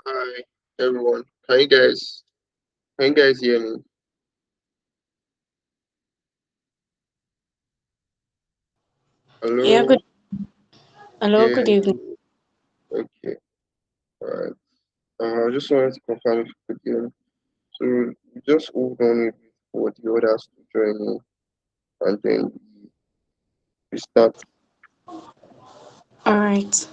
Hi everyone. Can you guys hear me? Yeah, Hello? good. Hello, Yeah, good evening. okay. Alright. I just wanted to confirm if you could hear me. So you just hold on a bit for the others to join me and then we start. All right.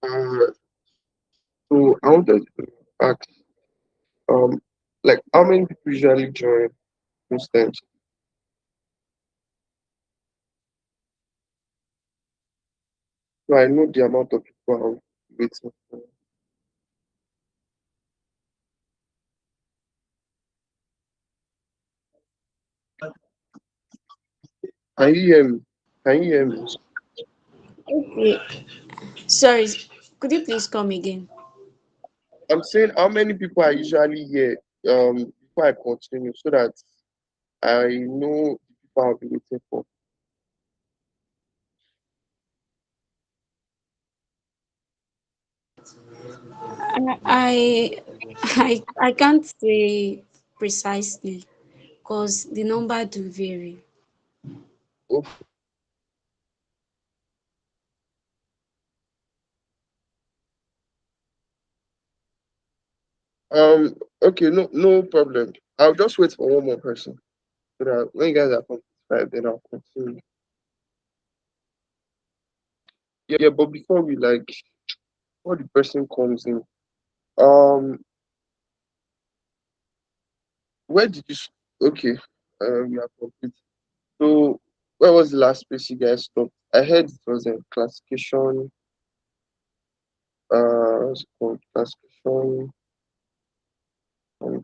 Uh, so I wanted to ask, um, like how many people usually join most times? So I know the amount of people are waiting for. Can you hear me? Can you hear me? Okay. Sorry, could you please come again? I'm saying how many people are usually here before I continue so that I know the people I'll be waiting for. I I can't say precisely because the number do vary. Oh, okay, no problem. I'll just wait for one more person so that when you guys are complete, then I'll continue. Yeah, but before before the person comes in, um, where did you? Okay, we are complete. So, where was the last place you guys stopped? I heard it was a classification. What's it called? Classification. Um,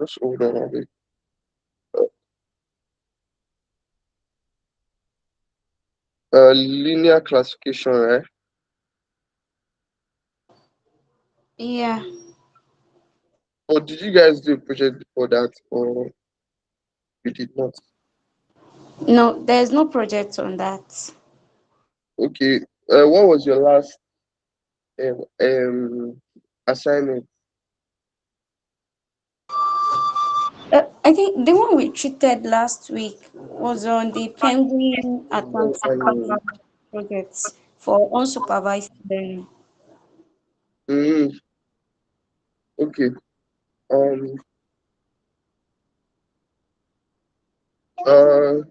just hold on a bit. Linear classification, right? Yeah. Or did you guys do a project before that, or you did not? No, there's no project on that. Okay. What was your last assignment? I think the one we treated last week was on the Penguin Atlantic And, project for unsupervised learning. mm, okay. Um. Uh.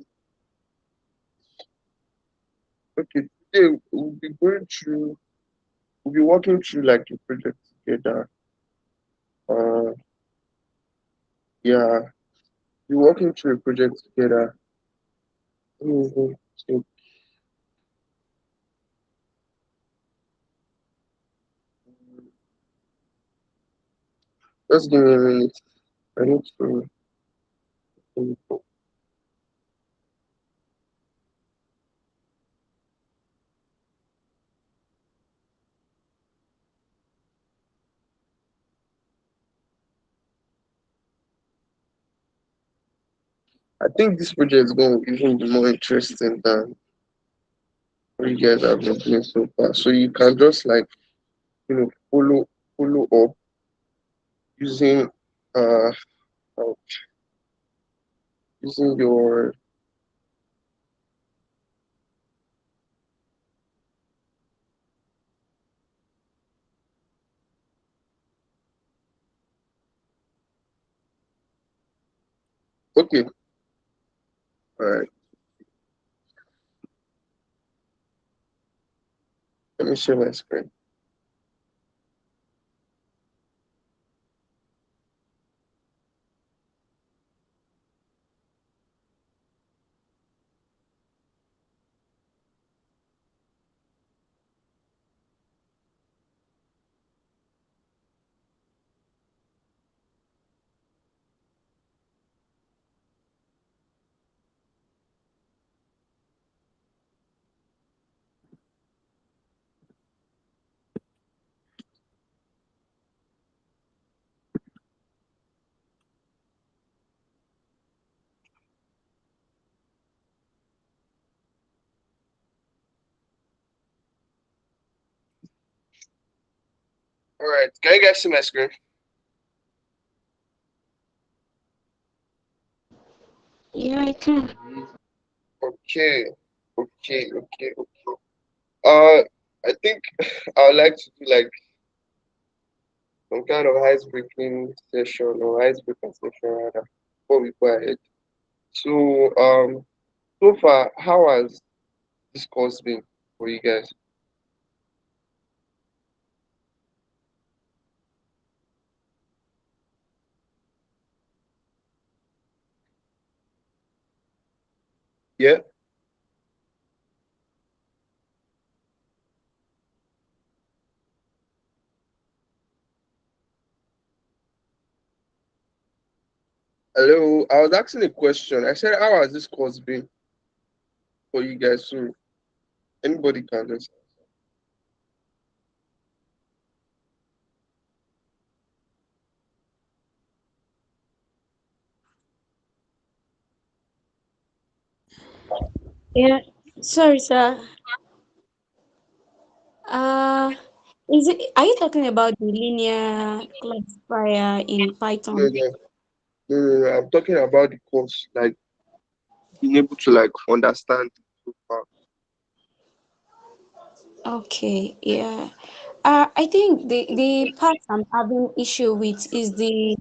Okay. Today we'll be going through. We'll be working through like a project together. Uh. Yeah. We're working through a project together. Mhm. So just give me a minute. I need to. I think this project is going to even be more interesting than what you guys have been doing so far. So you can just like follow up using uh uh, using your okay. All right. Let me share my screen. All right. Can you guys see my screen? Yeah, I can. Okay. Okay. Uh, I think I would like to do like some kind of ice breaking session or icebreaker session rather before we go ahead. So so far, how has this course been for you guys? Yeah. Hello. I was asking a question. I said, how has this course been for you guys? So anybody can just. Yeah, sorry, sir. Uh, is it? Are you talking about the linear classifier in No, Python? no, no. I'm talking about the course, like being able to like understand it so far. Okay, yeah. I think the part I'm having issue with is the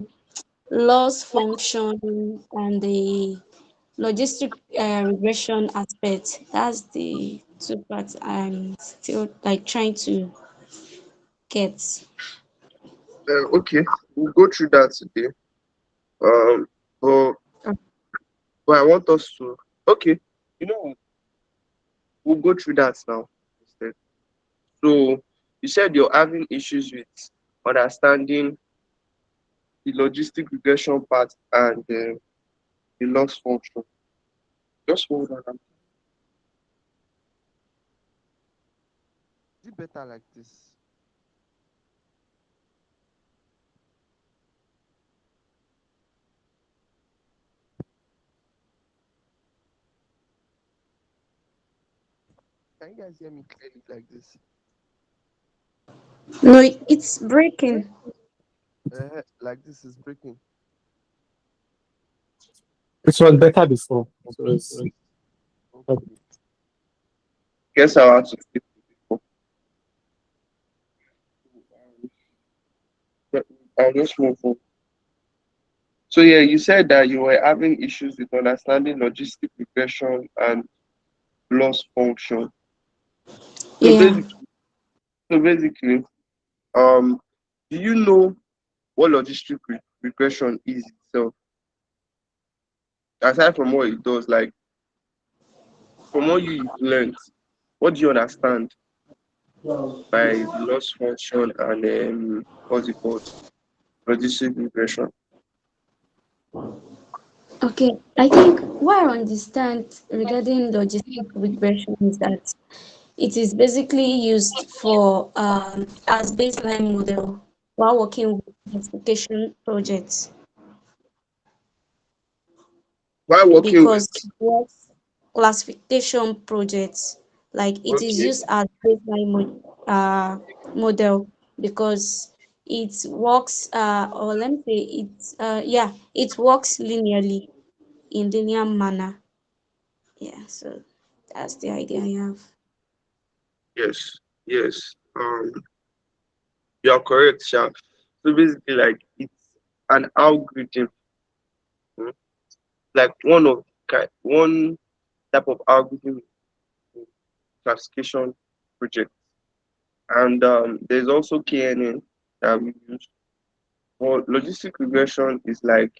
loss function and the logistic regression aspect. That's the two parts I'm still like trying to get. Okay, we'll go through that today. Um, but I want us to. Okay, you know, we'll go through that now instead. So you said you're having issues with understanding the logistic regression part and the loss function. Just hold on. Is it better like this? Can you guys hear me clearly like this? No, it's breaking. Like this is breaking. It was better before. So it's Guess I'll have to skip it before. I'll just move on. So yeah, you said that you were having issues with understanding logistic regression and loss function. So Yeah. basically, so basically, um, do you know what logistic regression is itself? Aside from what it does, like from what you've learned, what do you understand by loss function and what's it called? Logistic regression. Okay. I think what I understand regarding logistic regression is that it is basically used for as baseline model while working with classification projects While working with, because works classification projects like it is okay, used as baseline model because it works or let me say it yeah, it works linearly in linear manner. Yeah, so that's the idea I have. yes, yes, you are correct, Sha. So basically, like it's an algorithm, mm, like one type of algorithm in classification project, and there's also KNN that we use. But logistic regression is like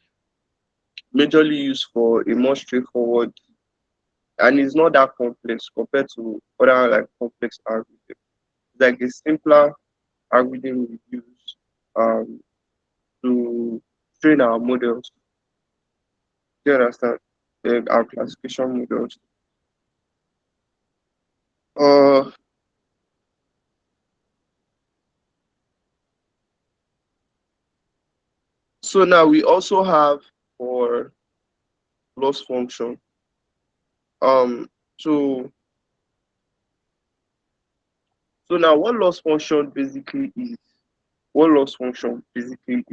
majorly used for a more straightforward, and it's not that complex compared to other like complex algorithms. It's like a simpler algorithm we use um, to train our models. Do you understand? Our classification models. Uh, so now we also have for loss function. Um, so so now what loss function basically is? What loss function basically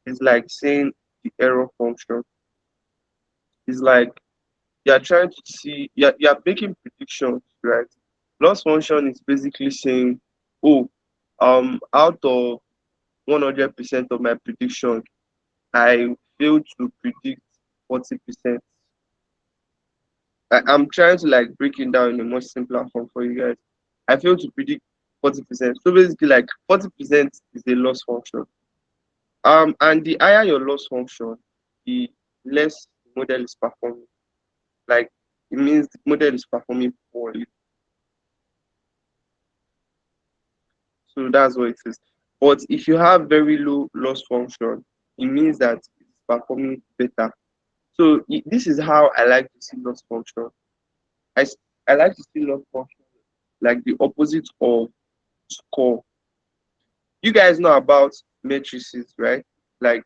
is like saying the error function. Is like you're trying to see you're making predictions, right? Loss function is basically saying, oh, out of 100% of my prediction, I failed to predict 40%. I'm trying to like break it down in a much simpler form for you guys. I failed to predict 40%. So basically, like 40% is a loss function. And the higher your loss function, the less the model is performing. Like it means the model is performing poorly. So that's what it is. But if you have very low loss function, it means that it's performing better. So this is how I like to see loss function. I, s- I like to see loss function like the opposite of score. You guys know about matrices, right? Like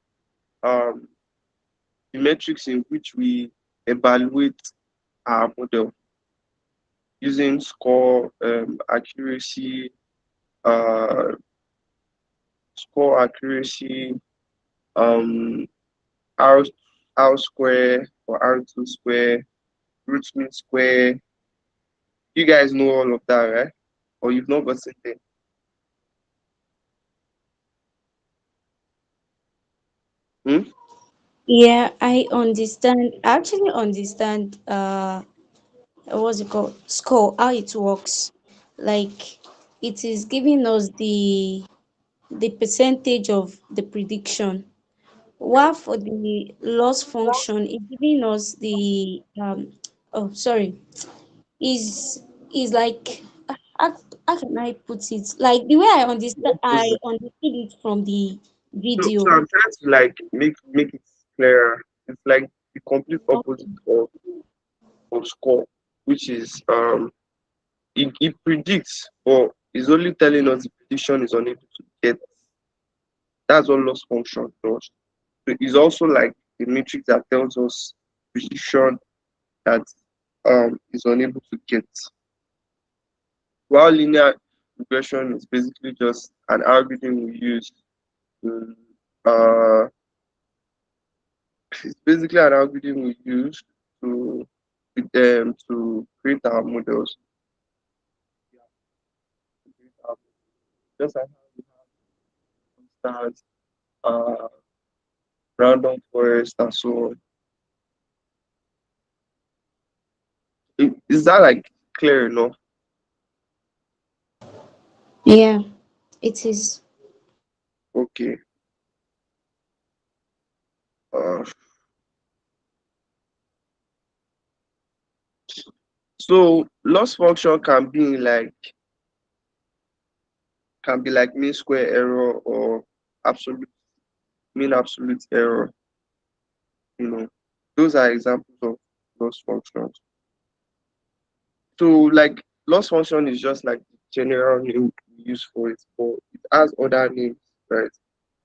um, the metrics in which we evaluate our model using score, uh, accuracy, um, R R square or R2 square, root mean square. You guys know all of that, right? Or you've not gotten there. Hmm? Yeah, I understand. I actually understand what's it called? Score, how it works. Like it is giving us the percentage of the prediction. While for the loss function, it's giving us the oh sorry, is like how, how can I put it? Like the way I understood it from the So video. I'm trying to like make it clearer. It's like the complete opposite of score, which is it predicts, but it's only telling us the prediction is unable to get. That's what loss function does. So it's also like a matrix that tells us prediction that is unable to get. While linear regression is basically just an algorithm we use to it's basically an algorithm we use to to create our models. Yeah, to create our just like how we have constants, uh, random forest, and so on. Is that like clear enough? Yeah, it is. Okay. Uh, so loss function can be like mean square error or absolute mean absolute error. You know, those are examples of loss functions. So like loss function is just like the general name we use for it, but it has other names, right?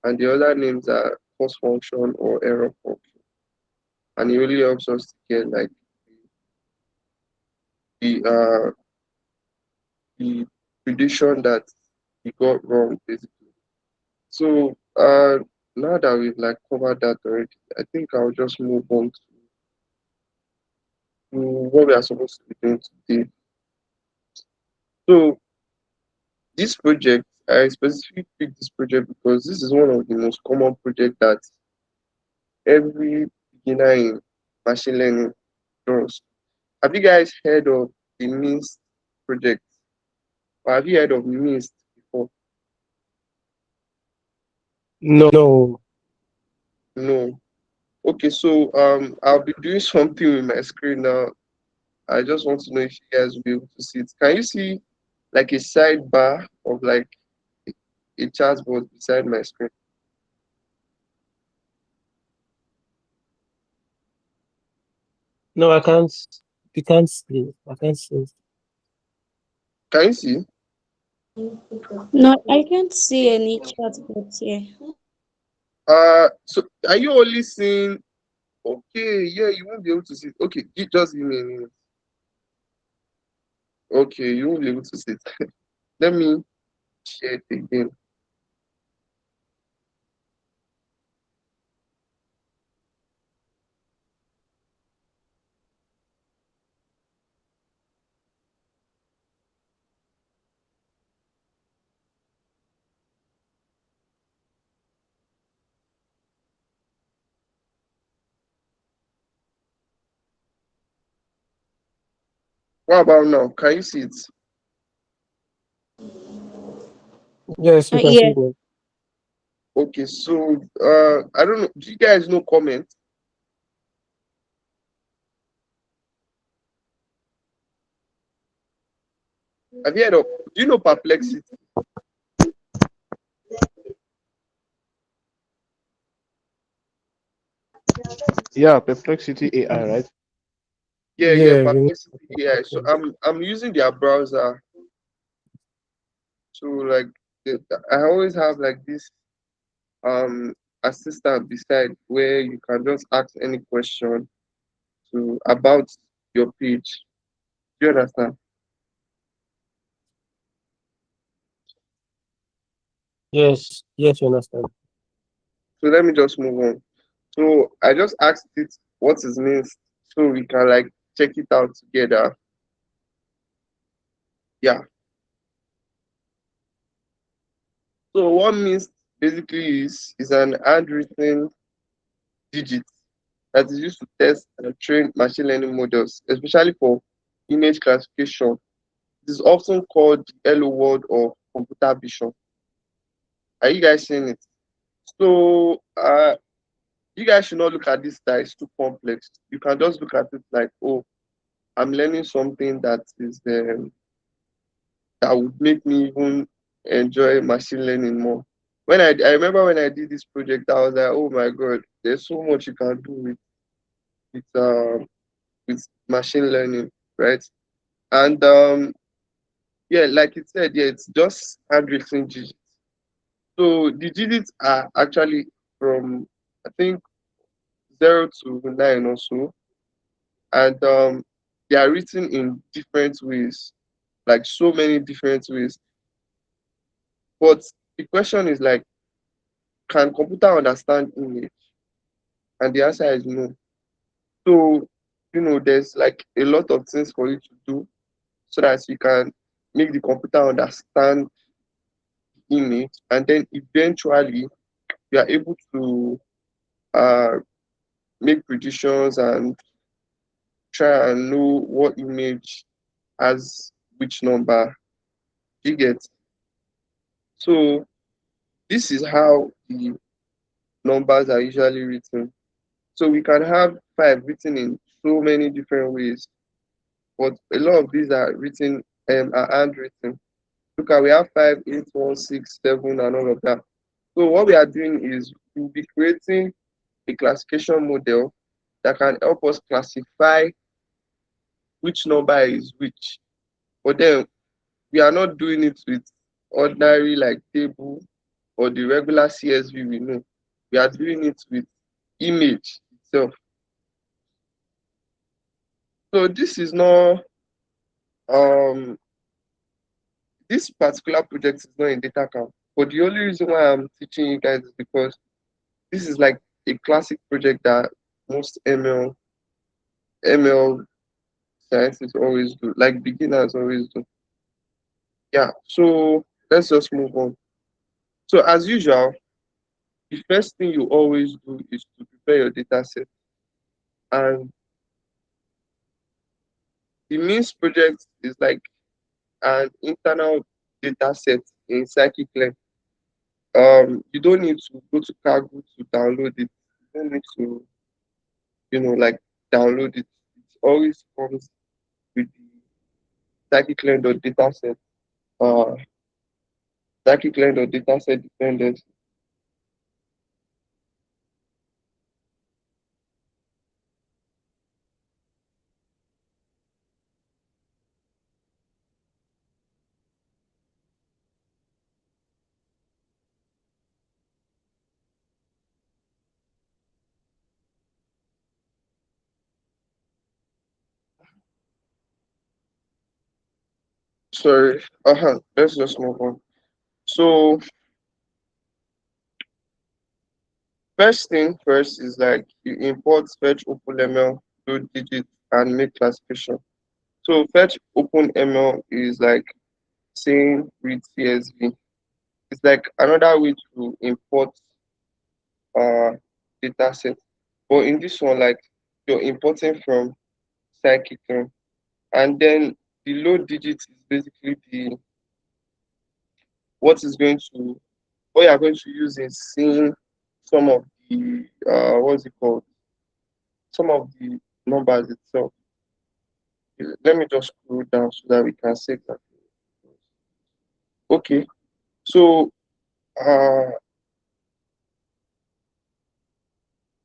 And the other names are cost function or error function. And it really helps us to get like the the prediction that we got wrong basically. So now that we've like covered that already, I think I'll just move on to what we are supposed to be doing today. So this project, I specifically picked this project because this is one of the most common projects that every beginner in machine learning does. Have you guys heard of the MNIST project? Or have you heard of MNIST before? No. No. Okay, so I'll be doing something with my screen now. I just want to know if you guys will be able to see it. Can you see like a sidebar of like a chat box beside my screen? No, I can't. You can't see. I can't see. Can you see? No, I can't see any chatbot here. So are you only seeing? Okay, yeah, you won't be able to see it. Okay, just give me a minute. Okay, you won't be able to see it. Let me share it again. What about now? Can you see it? Yes, we can see Yeah. it. Okay, so I don't know. Do you guys know comment? Have you heard of? Do you know perplexity? Yeah, Perplexity AI, right? Yeah, yeah, Yeah, we perplexity AI. So know. I'm using their browser to like I always have like this um assistant beside where you can just ask any question to about your page. Do you understand? Yes, yes, we understand. So let me just move on. So I just asked it what it means so we can like check it out together. Yeah. So what means basically is an handwritten digit that is used to test and train machine learning models, especially for image classification. It is often called the hello world of computer vision. Are you guys seeing it? So you guys should not look at this that is too complex. You can just look at it like, oh, I'm learning something that is that would make me even enjoy machine learning more. I remember when I did this project, I was like, oh my god, there's so much you can do with with machine learning, right? And yeah, like it said, yeah, it's just handwritten digits. So the digits are actually from I think 0 to 9 or so, and they are written in different ways, like so many different ways. But the question is like, can computer understand image? And the answer is no. So, there's like a lot of things for you to do so that you can make the computer understand the image, and then eventually you are able to uh, make predictions and try and know what image has which number. You get? So this is how the numbers are usually written. So we can have 5 written in so many different ways, but a lot of these are written are handwritten. Look at, we have 5, 8, 1, 6, 7, and all of that. So what we are doing is we'll be creating a classification model that can help us classify which number is which. But then we are not doing it with ordinary like table or the regular CSV we know. We are doing it with image itself. So this is not this particular project is not in data camp. But the only reason why I'm teaching you guys is because this is like a classic project that most ML scientists always do, like beginners always do. Yeah, so let's just move on. So as usual, the first thing you always do is to prepare your data set. And the MNIST project is like an internal data set in scikit-learn. You don't need to go to Cargo to download it. You don't need to, like download it. It always comes with the scikit-learn.dataset, uh, scikit-learn.dataset dependency. Sorry, let's just move on. So first thing first is like you import fetch OpenML, load digits, and make classification. So fetch OpenML is like saying read CSV. It's like another way to import uh data set. But in this one, like you're importing from scikit-learn. And then the load digit is basically the what is going to what you are going to use in seeing some of the what's it called? Some of the numbers itself. Let me just scroll down so that we can see exactly. Okay, so uh,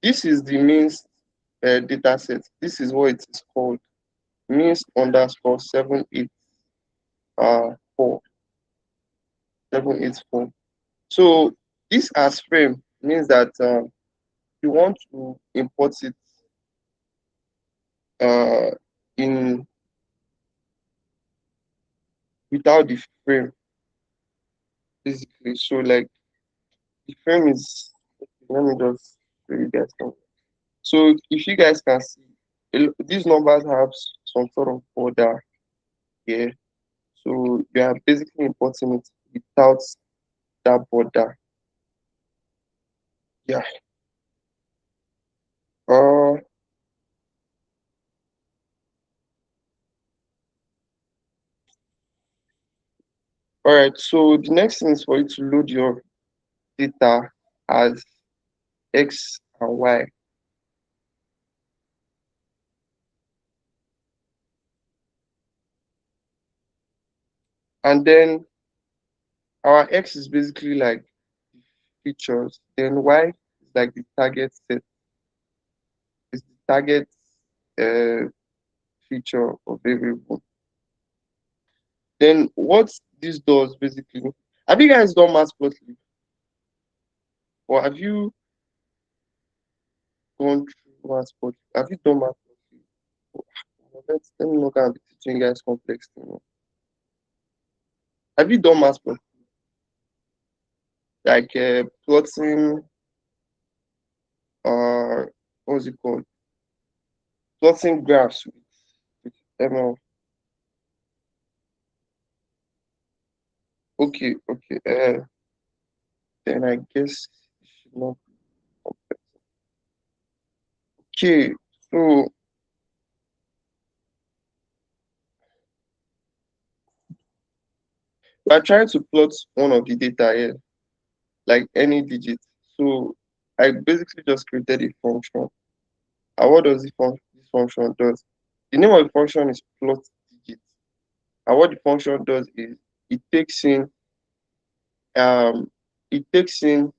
this is the main data set. This is what it is called. Means underscore 4 784. So this as frame means that you want to import it uh, in without the frame basically. So like the frame is let me just show you guys something. So if you guys can see, these numbers have some sort of border here. So you are basically importing it without that border. Yeah. Uh, all right. So the next thing is for you to load your data as X and Y. And then our X is basically like features. Then Y is like the target set. Is the target uh, feature of variable. Then what this does basically, have you guys done matplotlib? Or have you gone through matplotlib? Have you done matplotlib? Let me look at teaching you guys complex thing. Have you done matplotlib? Like plotting what's it called? Plotting graphs with ML. Okay, okay. Then I guess it should not be complex. Okay, so we're trying to plot one of the data here, like any digit. So I basically just created a function. And what does this function does? The name of the function is plot digit. And what the function does is it takes in um it takes in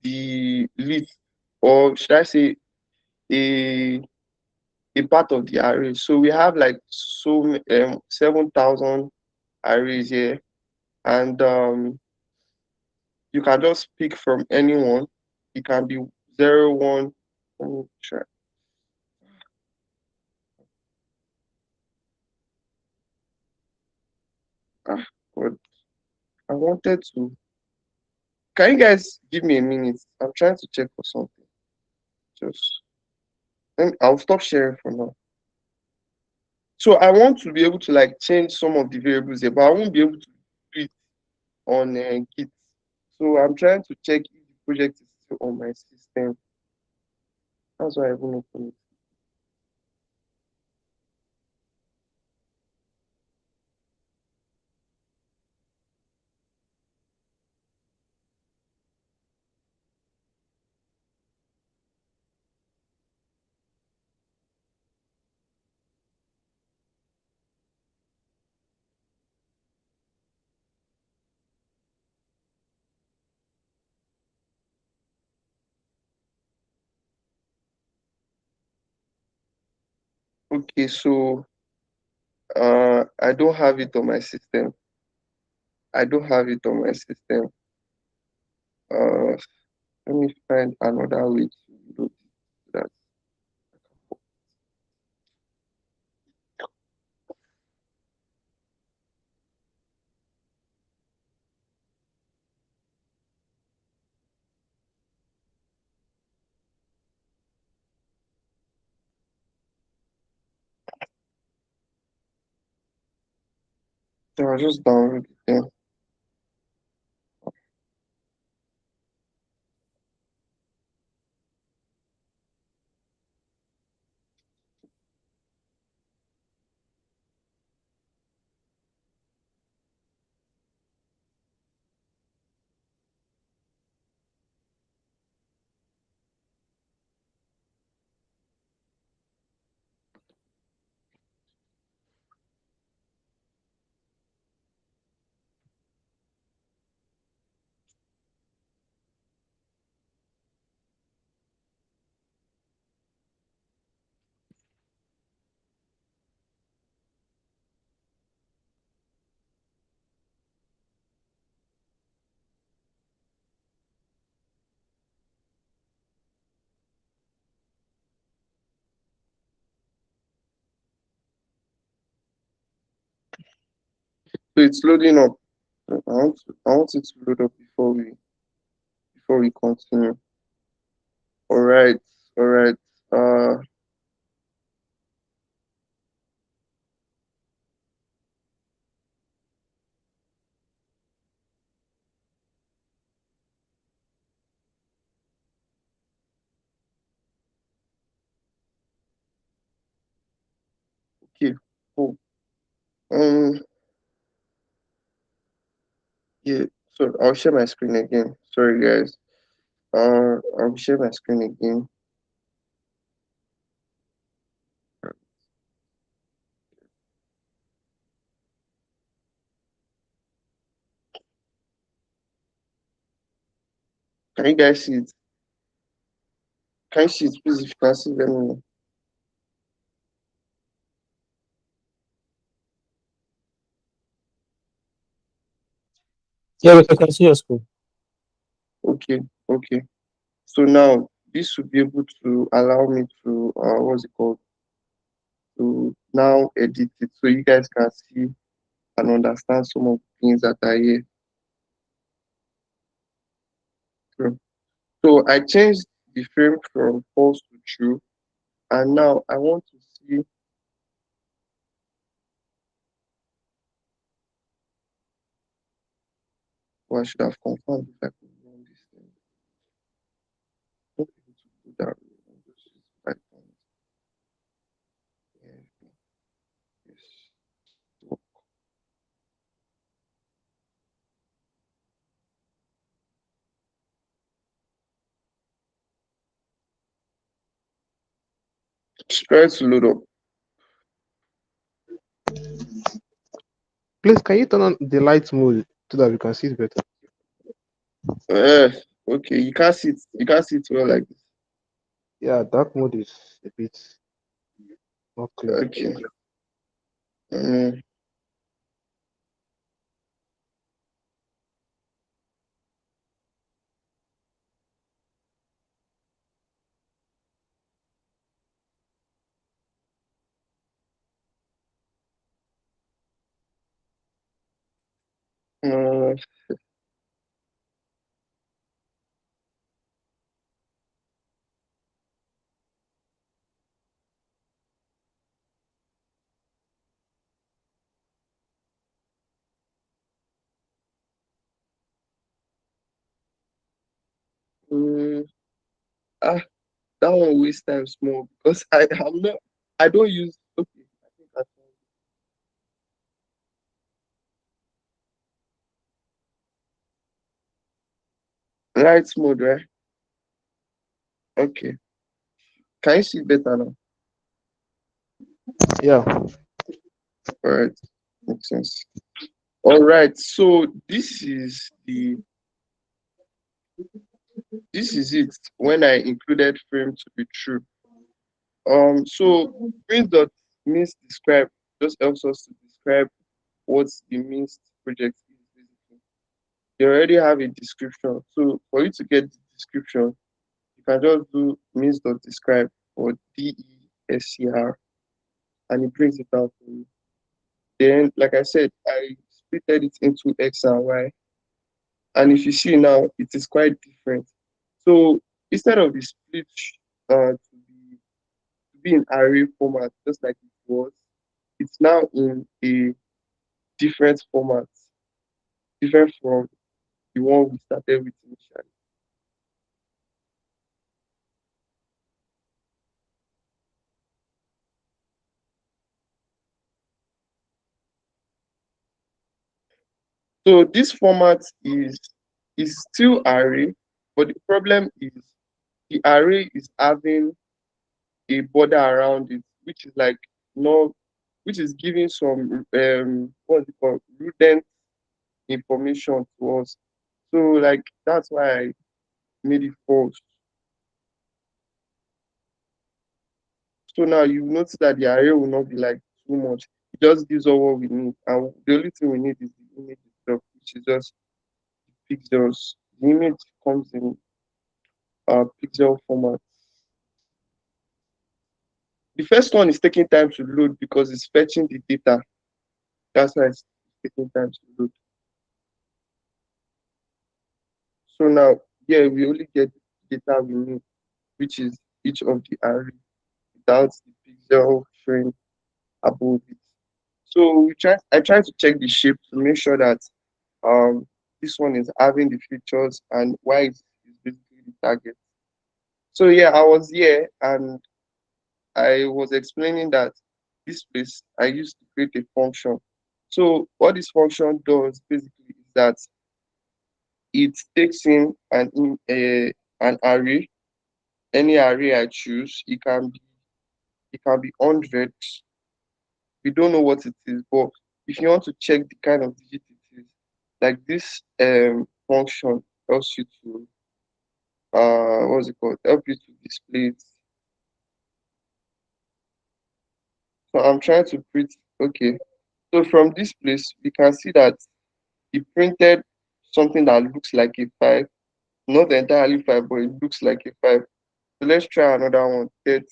the list, or should I say a a part of the array. So we have like 7,000 arrays here, and you can just pick from anyone. It can be 0, 1. Let me try. Ah, God, I wanted to. Can you guys give me a minute? I'm trying to check for something. Just I'll stop sharing for now. So I want to be able to like change some of the variables here, but I won't be able to do it on Git. So I'm trying to check if the project is still on my system. That's why I even open it. Okay, so I don't have it on my system. I don't have it on my system. Uh, Let me find another way to do that. So I'll just download it then. So it's loading up. I want it to load up before we continue. All right, all right. Uh, okay. Cool. Um, yeah. So I'll share my screen again. Sorry, guys. I'll share my screen again. Can you guys see it? Can you see it, please? If you can see, let me know. Yeah, we can see your screen. Okay, okay. So now this should be able to allow me to what's it called? To now edit it so you guys can see and understand some of the things that are here. So I changed the frame from false to true. And now I want to see what I should have confirmed if I could run this thing. Not able to do that way. I'll just use Python. Yeah, yes. So, try to load up. Please, can you turn on the light mode so that we can see it better? Uh, okay, you can't see it. You can't see it well like this. Yeah, dark mode is a bit not clear. Okay. Um, uh, um, ah, that one waste time small because I'm not. I don't use. Okay, I think I found light mode, right? Okay. Can you see better now? Yeah, All right. Makes sense. All right. So this is it when I included frame to be true. So print dot means describe just helps us to describe what the means project is basically. You already have a description. So for you to get the description, you can just do means dot describe or DESCR and it brings it out for you. Then, like I said, I splitted it into X and Y. And if you see now, it is quite different. So instead of the split to be in array format, just like it was, it's now in a different format, different from the one we started with initially. So this format is still array, but the problem is the array is having a border around it, which is like no, which is giving some what's it called rudent information to us. So like that's why I made it false. So now you notice that the array will not be like too much. It just gives us what we need. And the only thing we need is the image itself, which is just pixels. The image comes in pixel format. The first one is taking time to load because it's fetching the data. That's why it's taking time to load. So now, yeah, we only get the data we need, which is each of the array without the pixel frame above it. So I try to check the shape to make sure that this one is having the features and y is basically the target. So yeah, I was here and I was explaining that this place I used to create a function. So what this function does basically is that it takes in an array, any array I choose. It can be hundreds. We don't know what it is, but if you want to check the kind of digit it is, like this function helps you to what's it called? Help you to display it. So I'm trying to print okay. So from this place we can see that it printed something that looks like a five, not entirely five, but it looks like a five. So let's try another one. 30.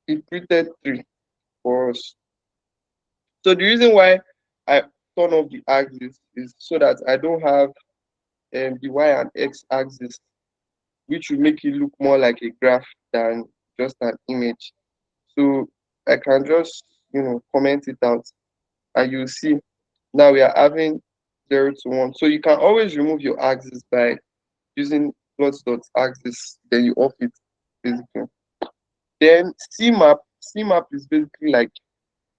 It printed three for us. So the reason why I turn off the axis is so that I don't have the y and x axis. which will make it look more like a graph than just an image. So I can just, comment it out, and you see now we are having 0 to 1. So you can always remove your axis by using plots dot axis, then you off it basically. Then CMAP is basically like,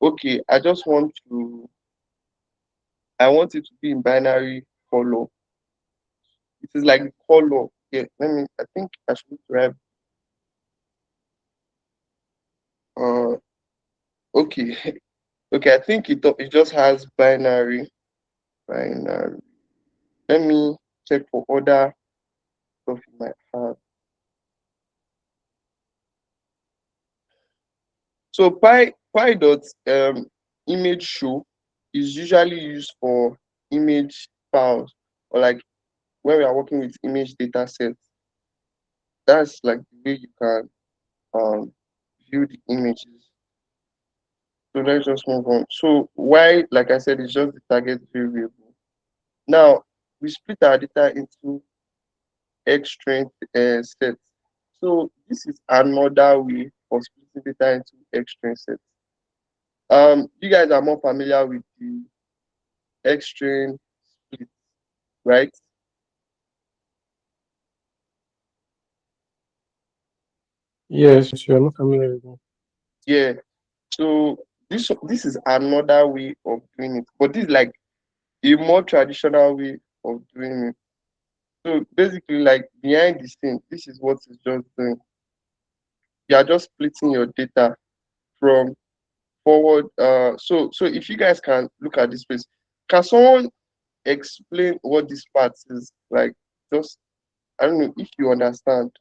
okay, I want it to be in binary color. It is like the color. Yeah, I think I should grab uh okay. Okay, I think it just has binary. Let me check for other stuff it might have. So pi dot image show is usually used for image files, or like when we are working with image data sets. That's like the way you can um view the images. So let's just move on. So why, like I said, it's just the target variable. Now we split our data into X strength sets. So this is another way of splitting data into X strength sets. You guys are more familiar with the X string split, right? Yes, you are not familiar with that. Yeah. So this is another way of doing it, but this is like a more traditional way of doing it. So basically, like behind the scene, this is what it's just doing. You are just splitting your data from forward. So if you guys can look at this place, can someone explain what this part is like? Just, I don't know if you understand.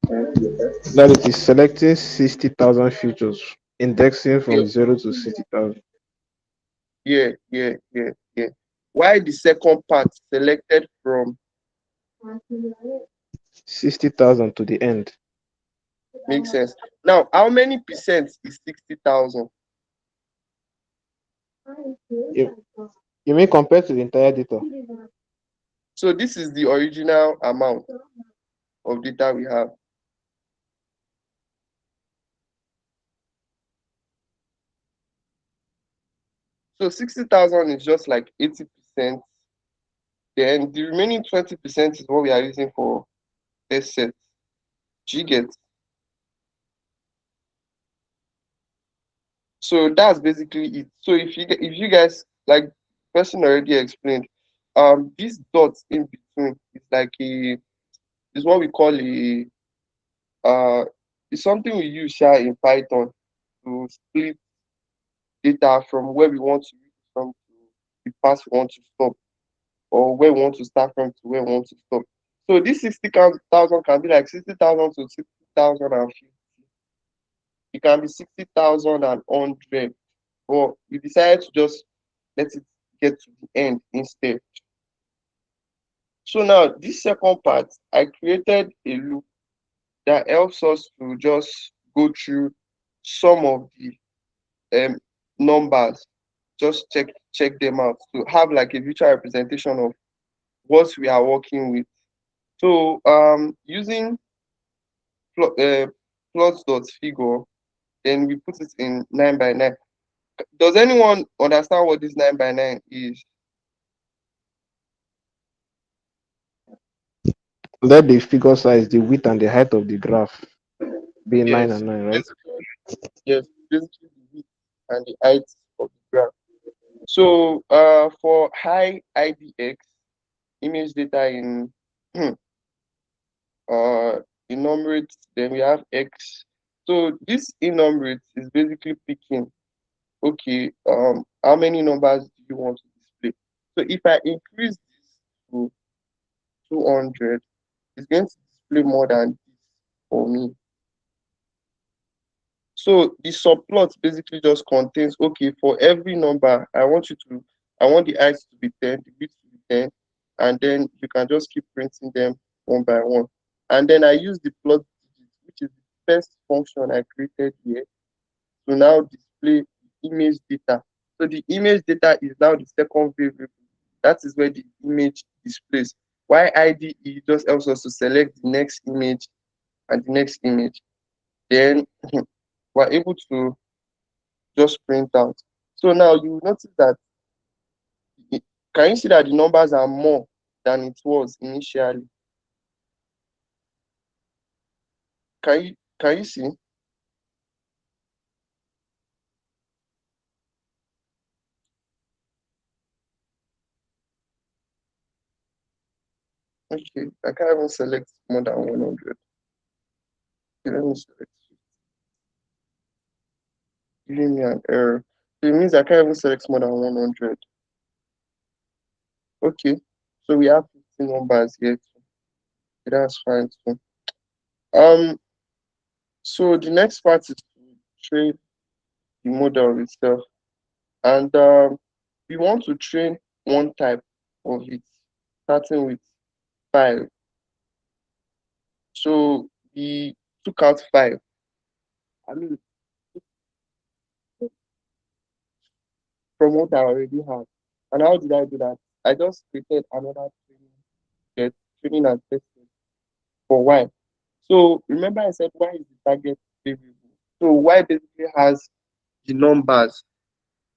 That it is selecting 60,000 features, indexing Yeah, from 0 to 60,000. yeah. Why the second part selected from 60,000 to the end. makes sense. Now, how many percent is 60,000? You, you mean compared to the entire data? So this is the original amount of data we have. So 60,000 is just like 80%. Then the remaining 20% is what we are using for test sets. Do you get? So that's basically it. So if you guys like person already explained, these dots in between is what we call a it's something we use here in Python to split data from where we want to read from to the path we want to stop, or where we want to start from to where we want to stop. So this 60,000 can be like 60,000 to 60,050. It can be 60,000 and 100, but we decided to just let it get to the end instead. So now this second part, I created a loop that helps us to just go through some of the um, numbers, just check them out to have like a visual representation of what we are working with. So using plots dot figure, then we put it in 9 by 9. Does anyone understand what this 9 by 9 is? Let the figure size, the width, and the height of the graph be 9 Yes, and 9, right? yes, basically the width and the height of the graph. So for high IDX image data in uh enumerate, then we have X. So this enumerate is basically picking, okay, how many numbers do you want to display? So if I increase this to 200, it's going to display more than this for me. So the subplot basically just contains, okay, for every number, I want the height to be 10, the width to be 10, and then you can just keep printing them one by one. And then I use the plot digit, which is the first function I created here, to now display the image data. So the image data is now the second variable. That is where the image displays. Why IDE just helps us to select the next image and the next image. Then we're able to just print out. So now you notice that, can you see that the numbers are more than it was initially? Can you see? Okay, I can't even select more than 100. Okay, let me select, giving me an error. So it means I can't even select more than 100. Okay, so we have 50 numbers here too. Okay, that's fine too. Um, so the next part is to train the model itself, and we want to train one type of it, starting with 5. So we took out 5. I mean, from what I already have. And how did I do that? I just created another training and testing for Y. So remember I said Y is the target variable. So Y basically has the numbers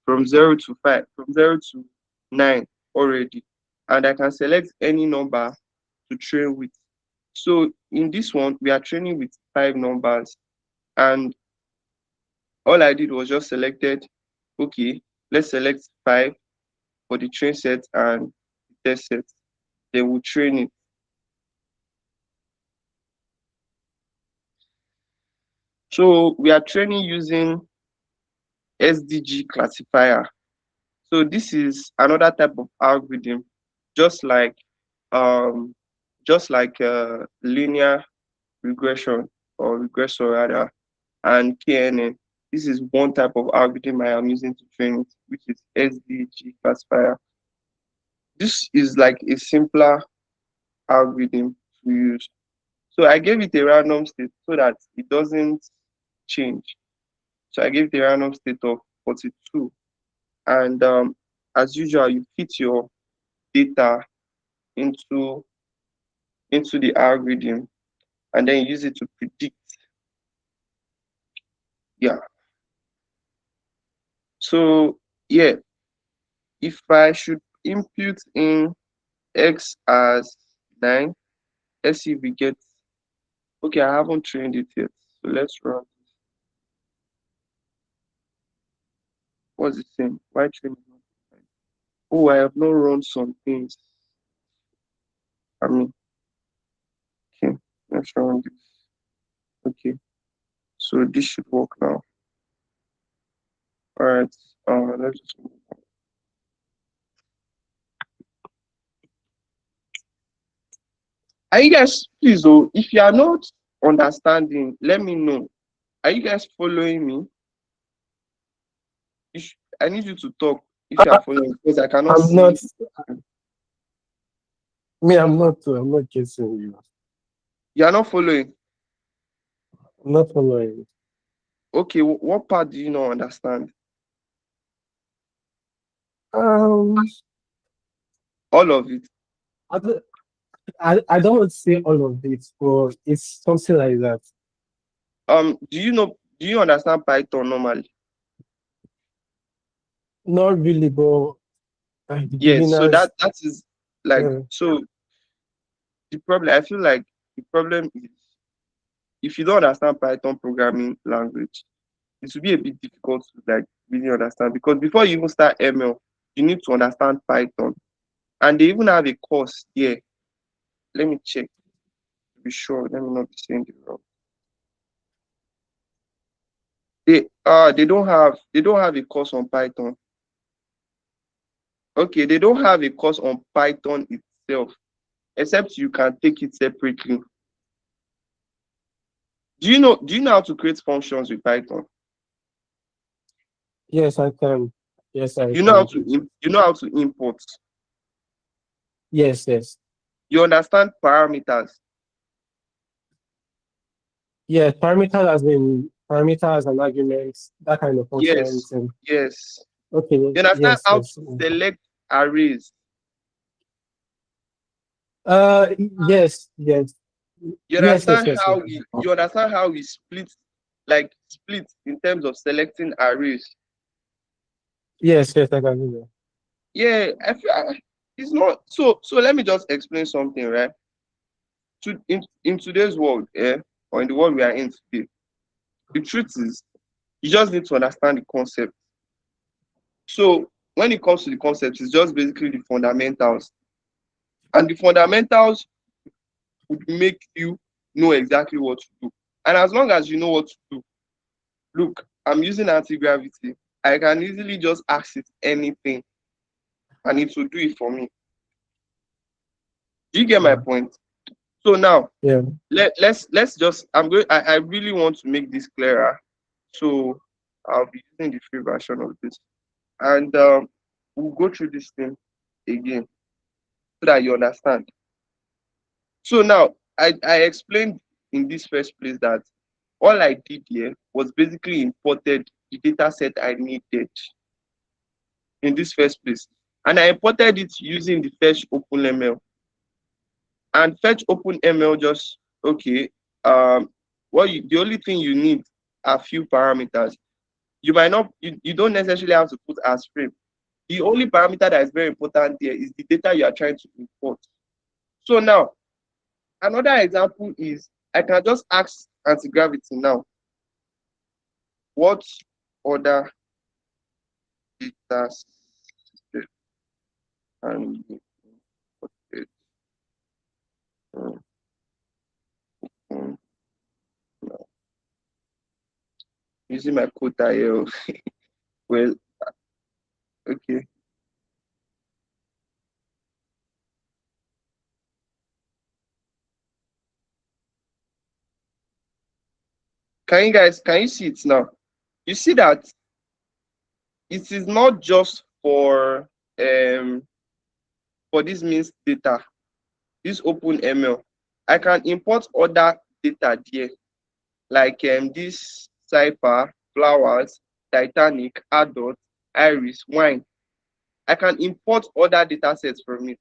from 0 to 5, from 0 to 9 already. And I can select any number to train with. So in this one, we are training with 5 numbers. And all I did was just selected, okay, let's select 5 for the train set and the test set. Then we'll train it. So we are training using SDG classifier. So this is another type of algorithm, just like um, linear regression or regressor rather, and KNN. This is one type of algorithm I am using to train it, which is SDG classifier. This is like a simpler algorithm to use. So I gave it a random state so that it doesn't change. So I gave it a random state of 42. And as usual, you fit your data into the algorithm and then use it to predict. Yeah. So yeah, if I should input in X as 9, let's see if we get, okay, I haven't trained it yet. So let's run. What's the same? Why train is not defined? Oh, I have not run some things. I mean, okay, let's run this. Okay, so this should work now. All right, let's just move on. Are you guys, please, oh, if you are not understanding, let me know. Are you guys following me? I need you to talk if you are following because I cannot I'm not. see. Me, I'm not. I'm not guessing you. You are not following. I'm not following. Okay, what part do you not understand? Um, All of it. I don't, I don't want to say all of it, but it's something like that. Do you understand Python normally? Not really, but the Yes, so beginners. that is like, Uh, so the problem, I feel like the problem is if you don't understand Python programming language, it will be a bit difficult to like really understand because before you even start ML, you need to understand Python. And they even have a course here. Let me check to be sure. Let me not be saying the wrong. They don't have a course on Python. Okay, they don't have a course on Python itself, except you can take it separately. Do you know how to create functions with Python? yes, I can. Yes, I You know how can. to you know how to import. Yes, yes. You understand parameters. Yeah, parameter has been parameter as an argument, that kind of Yes, functions. And yes. okay, You understand yes, how to yes. select arrays. Uh, yes, yes, You yes, yes, understand yes, yes. how you understand how we split, like split in terms of selecting arrays. Yes, yes, I can do Yeah, it's not so. So let me just explain something, right? In today's world, or in the world we are in today, the truth is you just need to understand the concept. So when it comes to the concept, it's just basically the fundamentals, and the fundamentals would make you know exactly what to do. And as long as you know what to do, look, I'm using anti-gravity. I can easily just ask it anything, and it will do it for me. Do you get my that. point? So now Yeah, let's just I really want to make this clearer. So I'll be using the free version of this. And we'll go through this thing again so that you understand. So now I explained in this first place that all I did here was basically imported the data set I needed in this first place. And I imported it using the fetch openml. And fetch openml just okay. The only thing you need are few parameters. You might not you don't necessarily have to put as frame. The only parameter that is very important there is the data you are trying to import. So now, another example is I can just ask anti-gravity now, what other data set can be imported from, um, using my quota here? Well, okay. Can you see it now? You see that it is not just for this means data, this open ML. I can import other data there, like this cipher, flowers, Titanic, adult, iris, wine. I can import other data sets from it.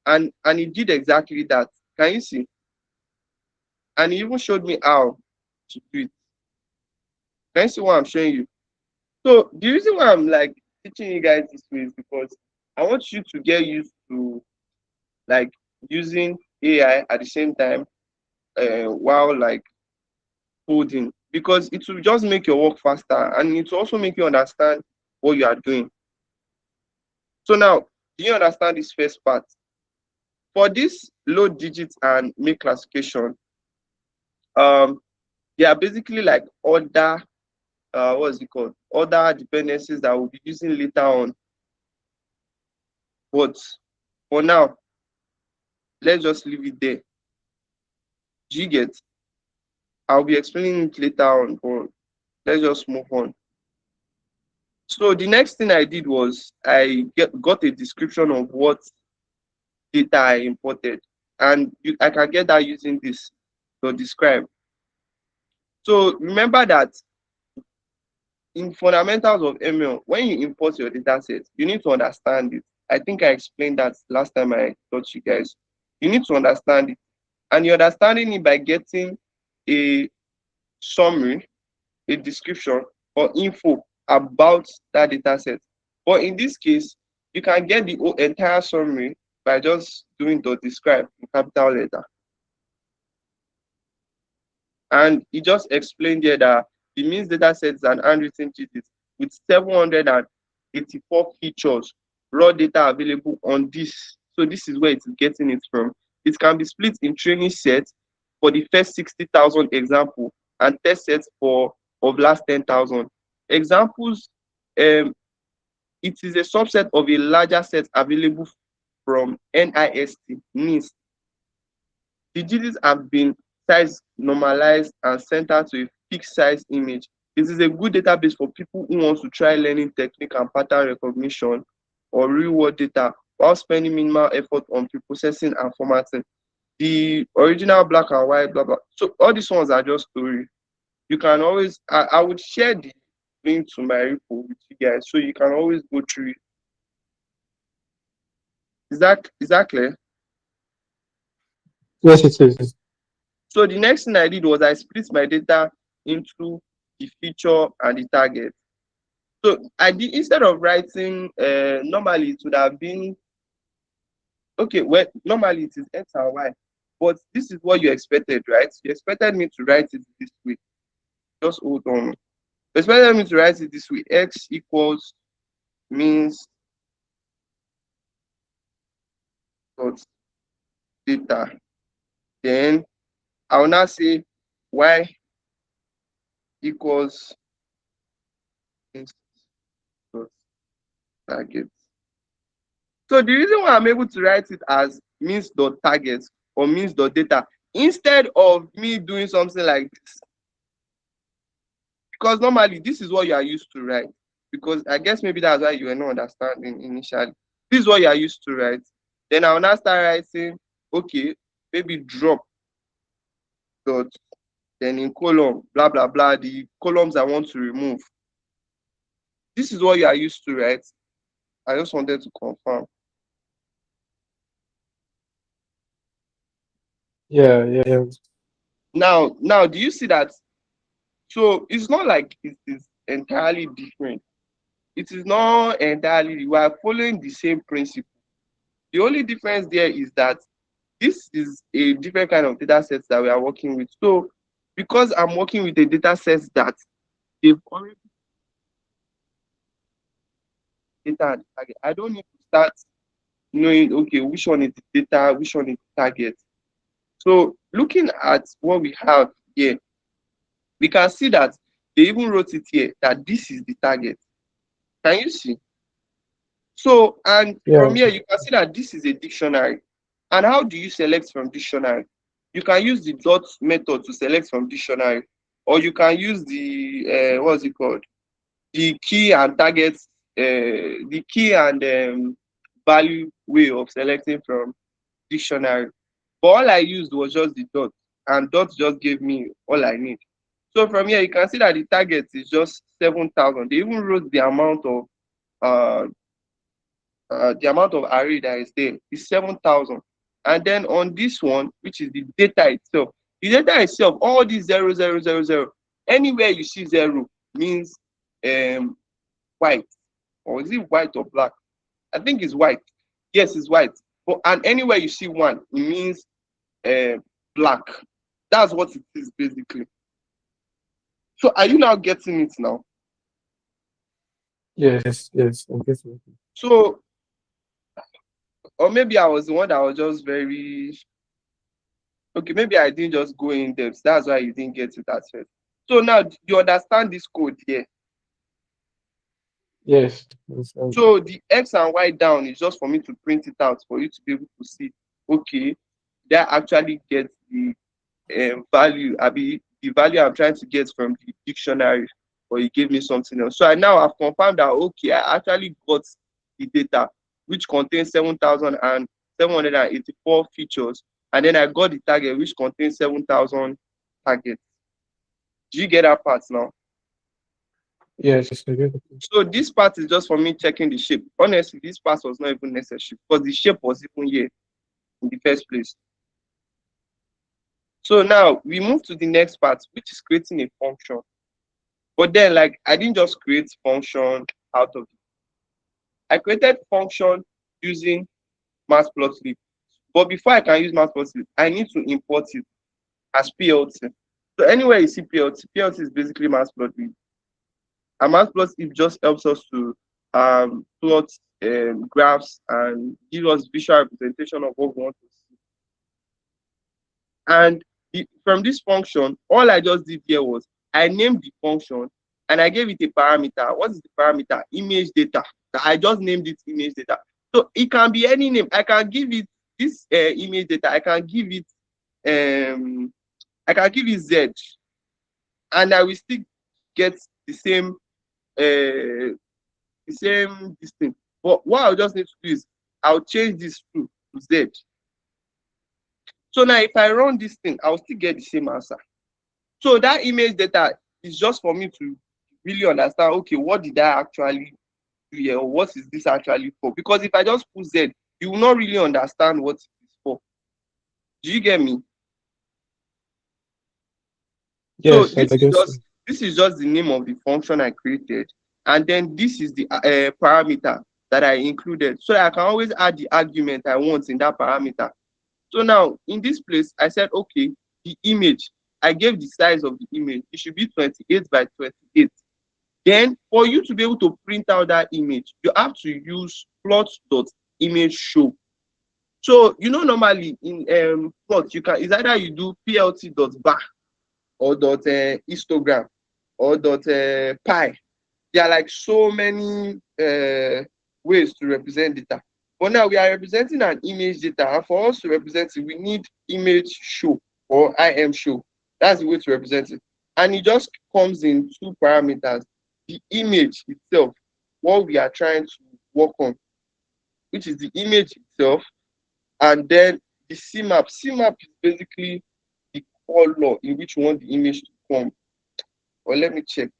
And it did exactly that. Can you see? And it even showed me how to do it. Can you see what I'm showing you? So the reason why I'm like teaching you guys this way is because I want you to get used to like using AI at the same time while like coding, because it will just make your work faster and it will also make you understand what you are doing. So now, do you understand this first part? For this load digits and make classification, um, they are basically like other what's it called? Other dependencies that we'll be using later on. But for now, let's just leave it there. Do you get? I'll be explaining it later on, but let's just move on. So the next thing I did was got a description of what data I imported, and I can get that using this to describe. So remember that in fundamentals of ML, when you import your data set, you need to understand it. I think I explained that last time I taught you guys. You need to understand it, and you're understanding it by getting a summary, a description, or info about that data set. But in this case, you can get the whole entire summary by just doing the describe in capital letter. And he just explained here that the means data set is an handwritten digit with 784 features, raw data available on this. So this is where it's getting it from. It can be split in training sets for the first 60,000 example and test sets for of last 10,000. Examples, it is a subset of a larger set available from NIST. The digits have been size normalized and centered to a fixed size image. This is a good database for people who want to try learning technique and pattern recognition or real-world data while spending minimal effort on preprocessing and formatting. The original black and white, blah, blah. So all these ones are just story. You can always, I would share the link to my repo with you guys so you can always go through it. Is that clear? Yes, it is. So the next thing I did was I split my data into the feature and the target. So I did, instead of writing, normally it would have been, okay, well, normally it is X and Y, but this is what you expected, right? You expected me to write it this way. Just hold on. You expected me to write it this way. X equals means dot data. Then I will now say Y equals means dot target. So the reason why I'm able to write it as means dot target or means dot data instead of me doing something like this, because normally this is what you are used to write. Because I guess maybe that's why you were not understanding initially. This is what you are used to write. Then I will now start writing, okay, maybe drop dot, then in column, blah blah blah, the columns I want to remove. This is what you are used to, right? I just wanted to confirm. Yeah, yeah, yeah. Now, do you see that? So it's not like it is entirely different. It is not entirely, we are following the same principle. The only difference there is that this is a different kind of data sets that we are working with. So because I'm working with a data sets that they've already data, I don't need to start knowing, okay, which one is the data, which one is the target. So looking at what we have here, we can see that they even wrote it here that this is the target. Can you see? So, and from Yeah, here, you can see that this is a dictionary. And how do you select from dictionary? You can use the dot method to select from dictionary, or you can use the, what's it called? The key and target, the key and value way of selecting from dictionary. But all I used was just the dot, and dot just gave me all I need. So from here, you can see that the target is just 7,000. They even wrote uh, the amount of array that is there is 7,000. And then on this one, which is the data itself, the data itself, all these 0, 0, 0, 0, anywhere you see 0 means white, or is it white or black? I think it's white. Yes, it's white. But and anywhere you see 1, it means black. That's what it is basically. So are you now getting it now? yes, yes. I'm guessing. So, or maybe I was the one that was just very, okay, maybe I didn't just go in depth. That's why you didn't get it at first. So now you understand this code here. Yes, yes, So the X and Y down is just for me to print it out for you to be able to see, okay, that actually gets the value, the value I'm trying to get from the dictionary, or you gave me something else. So I now have confirmed that, okay, I actually got the data, which contains 7,784 features. And then I got the target, which contains 7,000 targets. Do you get that part now? yes, I get it. So this part is just for me checking the shape. Honestly, this part was not even necessary because the shape was even here in the first place. So now we move to the next part, which is creating a function. But then, like, I didn't just create function out of it. I created function using matplotlib. But before I can use matplotlib, I need to import it as PLT. So anywhere you see PLT, PLT is basically matplotlib. And matplotlib just helps us to plot graphs and give us visual representation of what we want to see. And from this function, all I just did here was I named the function and I gave it a parameter. What is the parameter? Image data. I just named it image data. So it can be any name. I can give it this image data. Um, I can give it Z, and I will still get the same this thing. But what I'll just need to do is I'll change this to Z. So now if I run this thing, I'll still get the same answer. So that image data is just for me to really understand, okay, what did I actually do here, or what is this actually for? Because if I just put Z, you will not really understand what it is for. Do you get me? So Yes, I guess so. this is just the name of the function I created, and then this is the parameter that I included, so that I can always add the argument I want in that parameter. So now in this place, I said, okay, the image, I gave the size of the image. It should be 28 by 28. Then for you to be able to print out that image, you have to use plot.image_show. So you know normally in plot, you can, it's either you do plt.bar or histogram or pi. There are like so many ways to represent data. But now we are representing an image data, and for us to represent it, we need image show or im show. That's the way to represent it. And it just comes in two parameters. The image itself, what we are trying to work on, which is the image itself, and then the CMAP. CMAP is basically the color in which we want the image to come. Or let me check.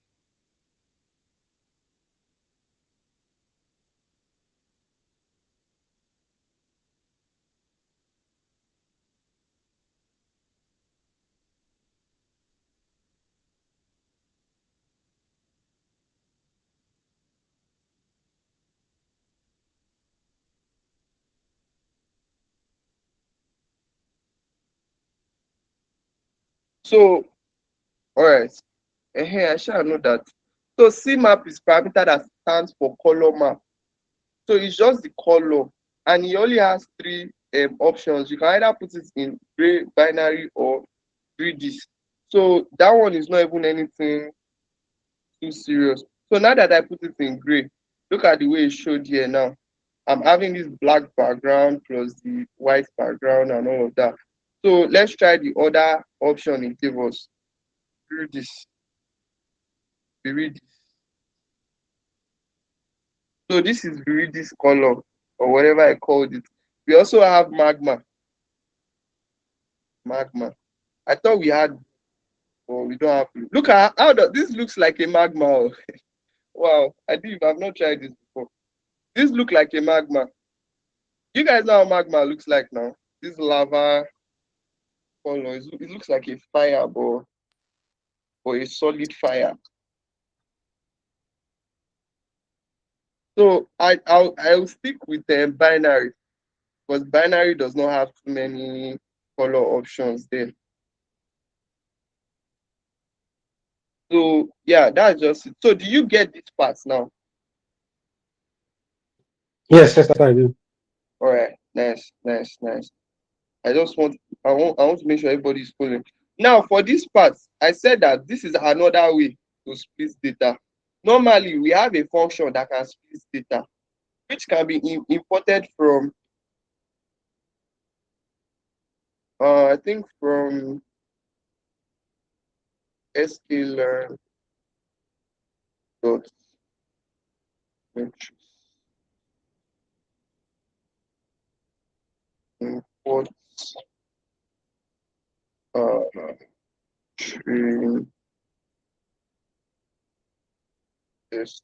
So, all right. I shall know that. So CMAP is parameter that stands for color map. So it's just the color, and it only has three options. You can either put it in gray, binary, or 3D. So that one is not even anything too serious. So now that I put it in gray, look at the way it showed here now. I'm having this black background plus the white background and all of that. So let's try the other option it gave us. Read this. We read this. So this is Viridi's color or whatever I called it. We also have magma. Magma. I thought we had, but we don't have. Look at how this looks like a magma. Oh. Wow, I've not tried this before. This look like a magma. You guys know how magma looks like now. This lava color, it looks like a fire, but a solid fire. So I'll stick with binary, because binary does not have too many color options there. So yeah, that's just it. So do you get this part now? Yes, I do. All right, nice, nice, nice. I want to make sure everybody's following. Now for this part, I said that this is another way to split data. Normally, we have a function that can split data, which can be imported from I think from sklearn dot metrics import train test.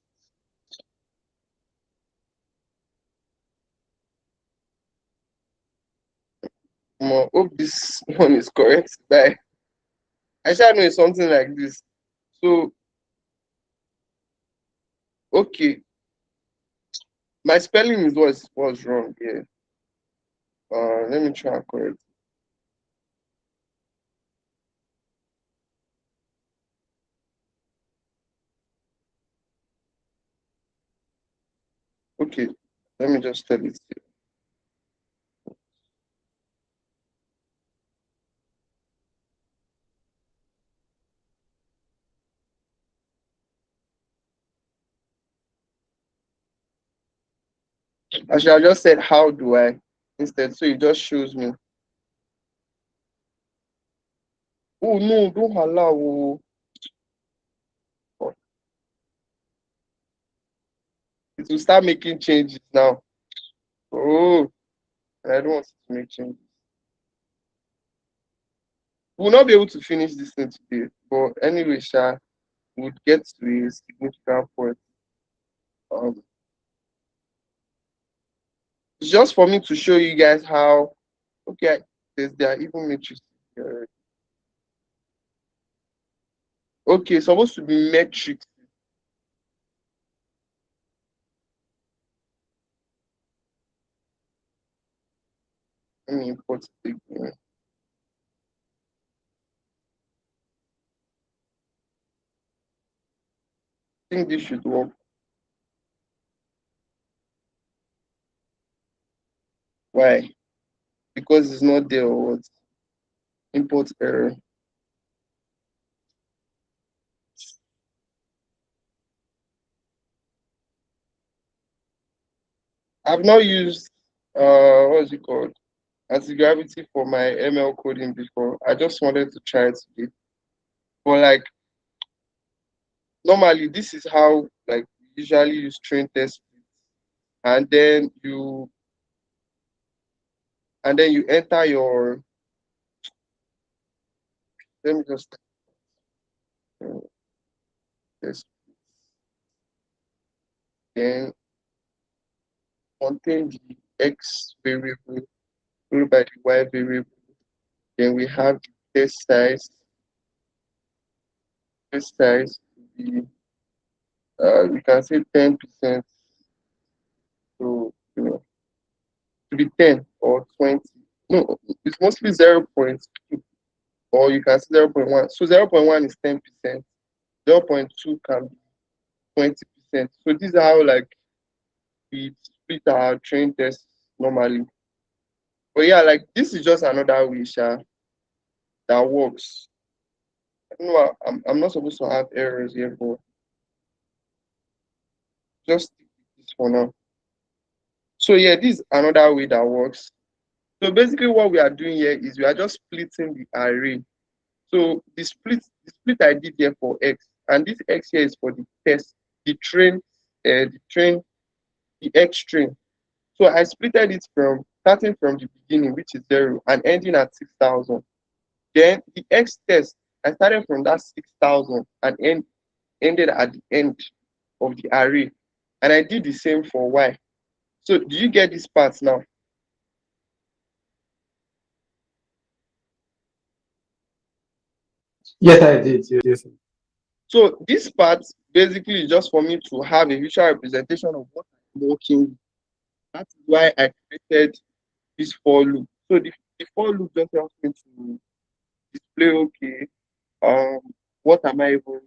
Hope this one is correct. Bye. I shall know it's something like this. So, okay, my spelling is was wrong here. Let me try and correct. Okay, let me just tell it here. I should have just said how do I instead, so it just shows me. Oh no, don't allow. Oh, it will start making changes now. Oh, I don't want it to make changes. We'll not be able to finish this thing today, but anyway, we'll get to a significant point. Um, it's just for me to show you guys how. Okay, there are even matrices here. Okay, it's supposed to be metrics. Let me import it again. I think this should work. Why? Because it's not there or what? Import error. I've not used what's it called? Anti-gravity for my ML coding before. I just wanted to try it today. But like normally this is how like we usually use train test and then you enter your let me just uh, test then contain the x variable followed by the y variable. Then we have the test size. Test size to be we can say 10% to to be 10 or 20. No, it's mostly 0.2 or you can say 0.1. So 0.1 is 10%, 0.2 can be 20%. So these are how like we split our train tests normally. But yeah, like this is just another way, that works. I don't know, I'm not supposed to have errors here, but just stick with this for now. So yeah, this is another way that works. So basically what we are doing here is we are just splitting the array. So the split I did here for x, and this x here is for the test, the train, the x train. So I splitted it from starting from the beginning, which is 0, and ending at 6,000. Then the x test, I started from that 6,000 and ended at the end of the array. And I did the same for y. So do you get this part now? Yes, I did. Yes. So this part basically is just for me to have a visual representation of what I'm working with. That is why I created this for loop. So the for loop just helps me to display, okay, um, what am I even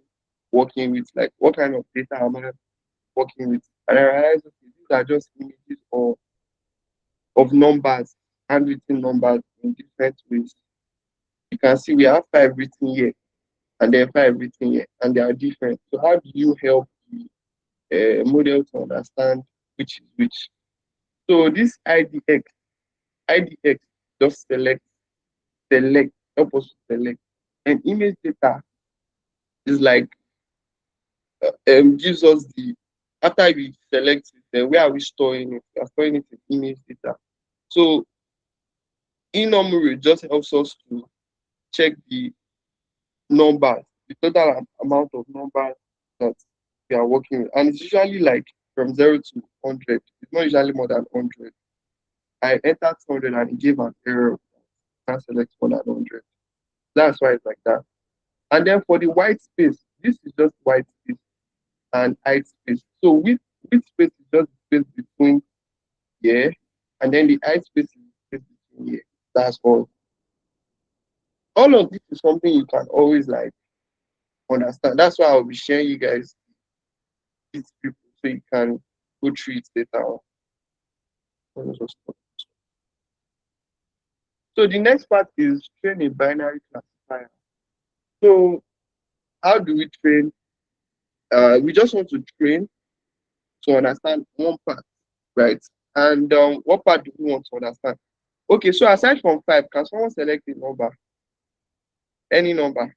working with? Like, what kind of data am I working with? And I realized, okay, these are just images of numbers, handwritten numbers in different ways. You can see we have five written here and then five written here, and they are different. So how do you help the model to understand which is which? So this IDX just select, help us to select. And image data is like gives us the after we select it, then where are we storing it? We are storing it in image data. So in memory just helps us to check the numbers, the total amount of numbers that we are working with. And it's usually like from 0 to 100. It's not usually more than 100. I entered 200 and it gave an error. I can't select more than 100. That's why it's like that. And then for the white space, this is just white space and height space. So width space is just the space between here, and then the height space is the space between here. That's all. All of this is something you can always like understand. That's why I'll be sharing you guys these people so you can go through it later on. So the next part is train a binary classifier. So how do we train? We just want to train to understand one part, right? And what part do we want to understand? Okay, so aside from 5, can someone select a number? Any number?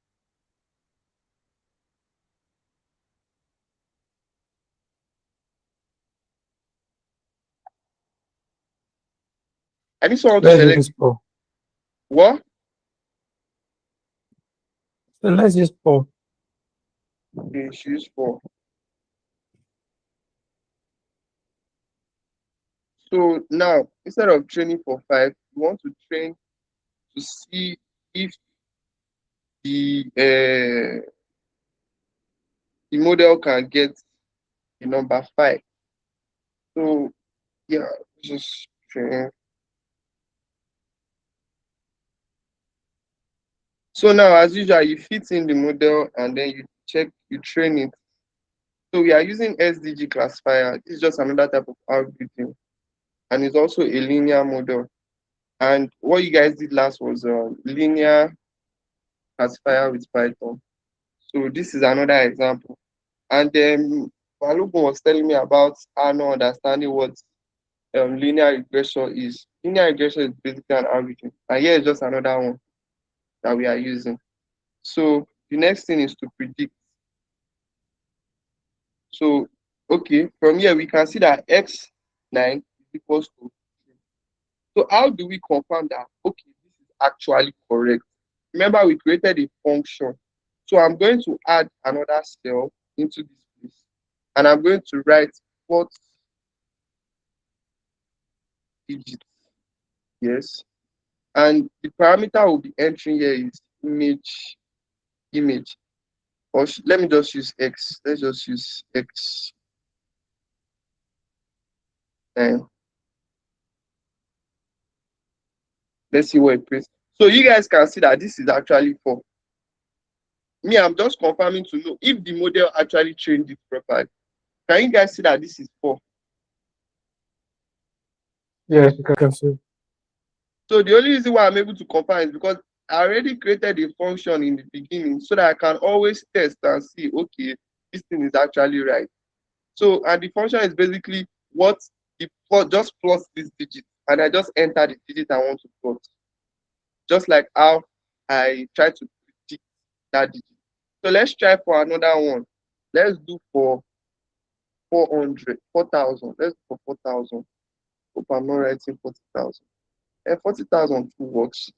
I need someone to Let's select use four. what? So let's use four. Okay, choose 4. So now, instead of training for 5, you want to train to see if the the model can get the number 5. So yeah, just train. So now, as usual, you fit in the model and then you check, you train it. So we are using SDG classifier. This is just another type of algorithm, and it's also a linear model. And what you guys did last was linear classifier with Python. So this is another example. And then Balogun was telling me about her not understanding what linear regression is. Linear regression is basically an algorithm. And here is just another one that we are using. So the next thing is to predict. So, okay, from here we can see that x9 is equals to 2. So how do we confirm that, okay, this is actually correct? Remember, we created a function. So I'm going to add another cell into this place. And I'm going to write what digit. Yes. And the parameter we'll be entering here is image. Or let me just use x. Let's just use x. And let's see what it prints. So you guys can see that this is actually 4. Me, I'm just confirming to know if the model actually trained it properly. Can you guys see that this is 4? Yes, you can see. So the only reason why I'm able to confirm is because I already created a function in the beginning so that I can always test and see, okay, this thing is actually right. So, and the function is basically what the plot just plots this digit, and I just enter the digit I want to plot. Just like how I try to predict that digit. So let's try for another one. Let's do for 400, 4,000. Let's do for 4,000. Hope I'm not writing 40,000. And 40,000 too works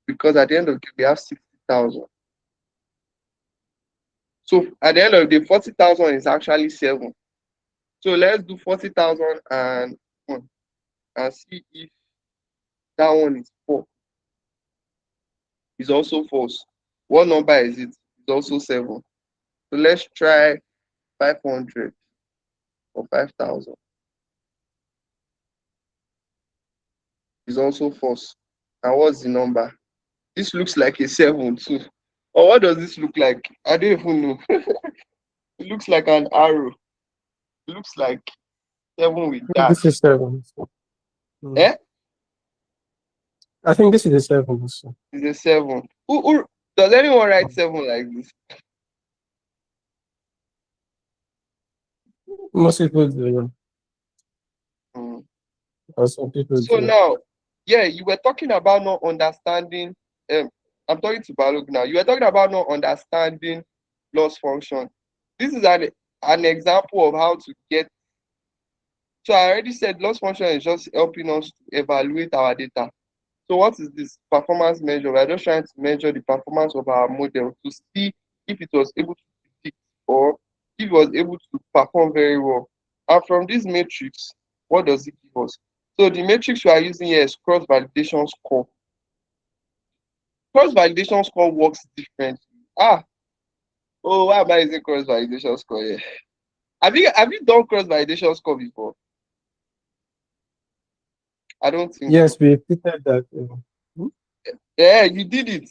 because at the end of the day, we have 60,000. So at the end of the day, 40,000 is actually 7. So let's do 40,000 and 1 and see if that one is 4. It's also false. What number is it? It's also 7. So let's try 500 or 5,000. It's also false. And what's the number? This looks like a 7 too. Or what does this look like? I don't even know. It looks like an arrow. It looks like 7 with Yeah, this dash. is 7. Mm. Eh? I think this is a 7. So. It's a 7. Who does anyone write 7 like this? Most people do. Mm. Or some people So do. now, yeah, you were talking about not understanding. I'm talking to Balog now. You were talking about not understanding loss function. This is an example of how to get. So I already said loss function is just helping us to evaluate our data. So what is this performance measure? We're just trying to measure the performance of our model to see if it was able to predict or if it was able to perform very well. And from this matrix, what does it give us? So the matrix we are using here is cross validation score. Cross validation score works differently. Oh, why am I using cross validation score here? Have you done cross validation score before? I don't think so. Yes, we repeated that. Yeah, you did it.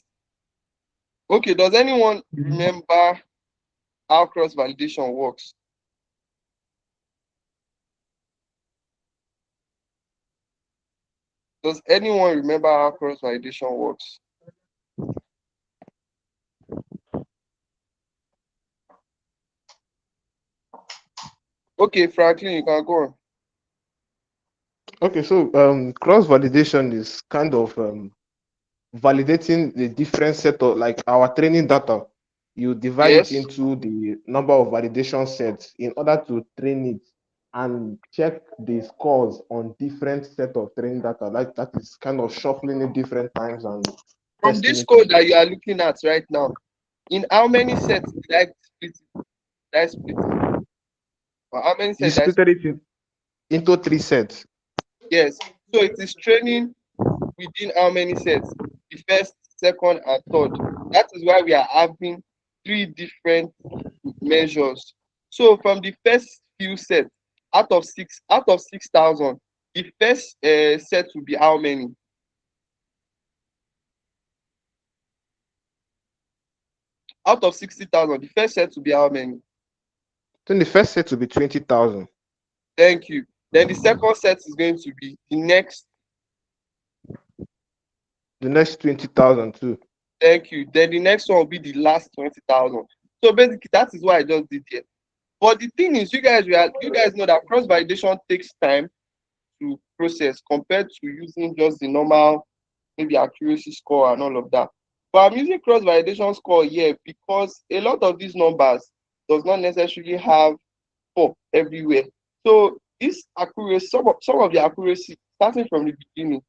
Okay, does anyone Mhm. remember how cross validation works? Does anyone remember how cross validation works? Okay, Franklin, you can go on. Okay, so cross validation is kind of validating the different set of like our training data. You divide it Yes. into the number of validation sets in order to train it and check the scores on different set of training data. Like that is kind of shuffling it different times and From testing this it. code that you are looking at right now, in how many sets did I split it? Did I split it? Or how many You sets did I split split? it into 3 sets. Yes. So it is training within how many sets? The first, second, and third. That is why we are having three different measures. So from the first few sets, out of 6,000, the first set will be how many? Out of 60,000, the first set will be how many? Then the first set will be 20,000. Thank you. Then the second set is going to be The next 20,000 too. thank you. Then the next one will be the last 20,000. So basically, that is what I just did here. But the thing is, you guys know that cross validation takes time to process compared to using just the normal maybe accuracy score and all of that. But I'm using cross validation score here because a lot of these numbers does not necessarily have 4 everywhere. So this accuracy, some of the accuracy starting from the beginning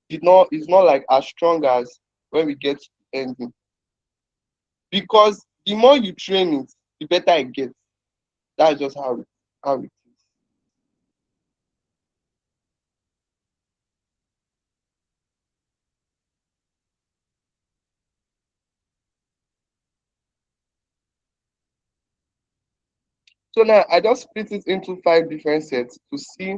is not like as strong as when we get to the ending. Because the more you train it, the better it gets. That's just how it is. So now I just split it into 5 different sets to see.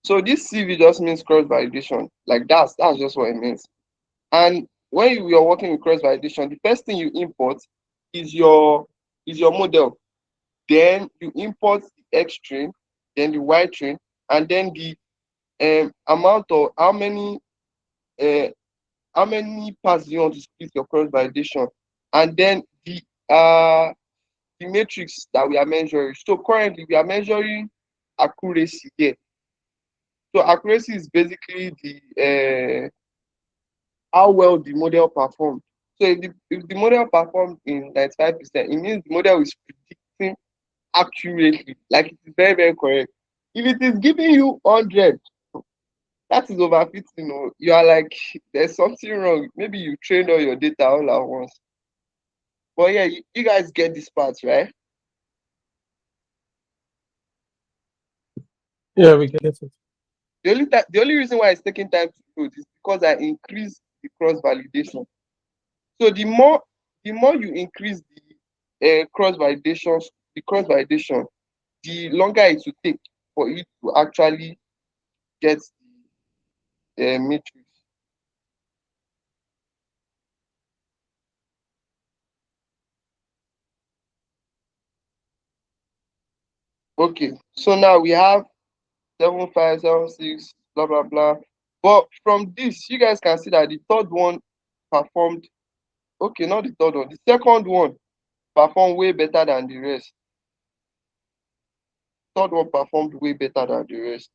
So this CV just means cross validation. Like that's just what it means. And when you are working with cross validation, the first thing you import is your model. Then you import the X train, then the Y train, and then the amount of uh, how many parts you want to split your cross validation, and then the matrix that we are measuring. So currently we are measuring accuracy here. So accuracy is basically the how well the model performed. So if the model performed in 95%, it means the model is predicting accurately, like it is very, very correct. If it is giving you 100, that is overfitting. You are like, there's something wrong. Maybe you trained all your data all at once. But yeah, you guys get this part, right? Yeah, we get it. The only reason why it's taking time to load is because I increase the cross validation. So the more you increase the cross validation, the longer it will take for you to actually get the matrix. Okay, so now we have 7576, blah blah blah. But from this, you guys can see that the third one performed. Okay, not the third one, the second one performed way better than the rest. Third one performed way better than the rest.